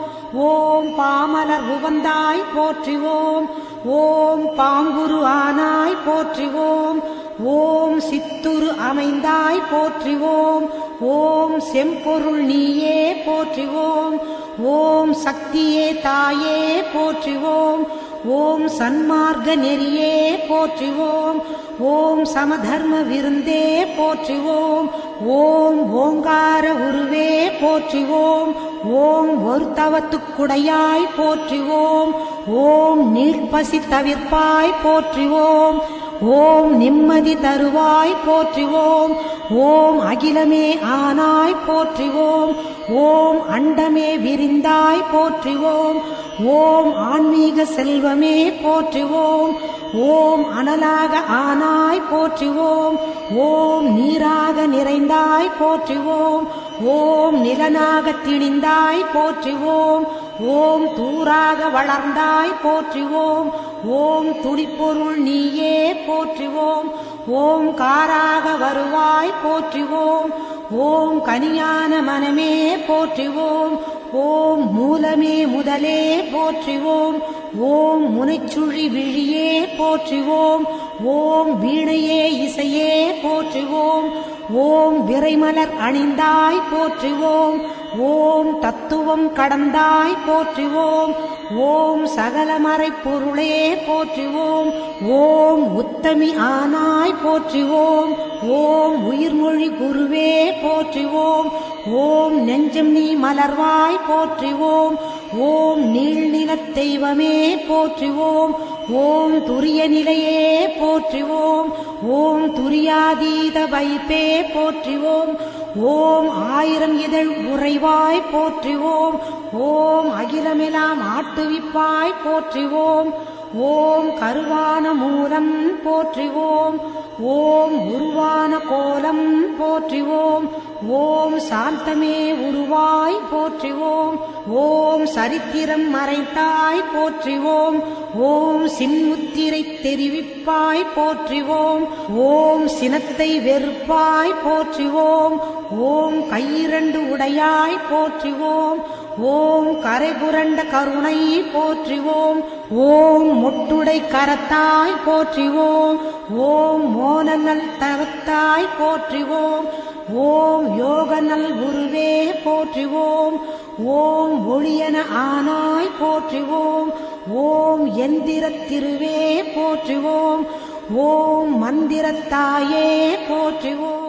ஓம் பாமலர் உவந்தாய் போற்றுவோம் ஓம் பாங்குரு ஆனாய் போற்றுவோம் ஓம் சித்துரு அமைந்தாய் போற்றுவோம் ஓம் செம்பொருள் நீயே போற்றுவோம் ஓம் சக்தியே தாயே போற்றுவோம் ஓம் சன்மார்க்க நெறியே போற்றுவோம் ஓம் சமதர்ம விருந்தே போற்றுவோம் ஓம் ஓங்கார உருவே போற்றுவோம் ஓம் ஒரு தவத்துக்குடையாய் போற்றுவோம் ஓம் நீழ்பசி தவிர்ப்பாய் போற்றுவோம் ஓம் நிம்மதி தருவாய் போற்றுவோம் ஓம் அகிலமே ஆனாய் போற்றுவோம் ஓம் அண்டமே விரிந்தாய் போற்றுவோம் ஓம் ஆன்மீக செல்வமே போற்றுவோம் ஓம் அனலாக ஆனாய் போற்றுவோம் ஓம் நீராக நிறைந்தாய் போற்றுவோம் ஓம் நிலனாக திணிந்தாய் போற்றுவோம் ஓம் தூராக வளர்ந்தாய் போற்றுவோம் ஓம் துடிப்பொருள் நீயே போற்றுவோம் ஓம் காராக வருவாய் போற்றுவோம் ஓம் கனியான மனமே போற்றுவோம் ஓம் மூலமே முதலே போற்றுவோம் ஓம் முனைச்சுழி விழியே போற்றுவோம் ஓம் வீணையே இசையே போற்றுவோம் ஓம் விரைமலர் அணிந்தாய் போற்றுவோம் ஓம் தத்துவம் கடந்தாய் போற்றுவோம் ஓம் சகலமறை பொருளே போற்றுவோம் ஓம் உத்தமி ஆனாய் போற்றுவோம் ஓம் உயிர்மொழி குருவே போற்றுவோம் ஓம் நெஞ்சம் நீ மலர்வாய் போற்றுவோம் ஓம் நீள்நிலத் தெய்வமே போற்றுவோம் ஓம் துரிய நிலையே போற்றுவோம் ஓம் துரியாதீத வைப்பே போற்றுவோம் ஓம் ஆயிரம் இதழ் உறைவாய் போற்றுவோம் ஓம் அகிலமெல்லாம் ஆட்டுவிப்பாய் போற்றுவோம் ஓம் கருவான மூலம் போற்றிவோம் ஓம் உருவான கோலம் போற்றிவோம் ஓம் சாந்தமே உருவாய் போற்றிவோம் ஓம் சரித்திரம் மறைத்தாய் போற்றிவோம் ஓம் சின்முத்திரை தெரிவிப்பாய் போற்றிவோம் ஓம் சினத்தை வெறுப்பாய் போற்றிவோம் ஓம் கையிரண்டு உடையாய் போற்றிவோம் ஓம் கரைபுரண்ட கருணை போற்றிவோம் ஓம் மொட்டுடை கரத்தாய் போற்றிவோம் ஓம் மோனநல் தவத்தாய் போற்றிவோம் ஓம் யோகநல் குருவே போற்றிவோம் ஓம் ஒளியன ஆனாய் போற்றிவோம் ஓம் எந்திரத் திருவே போற்றிவோம் ஓம் மந்திரத்தாயே போற்றிவோம்.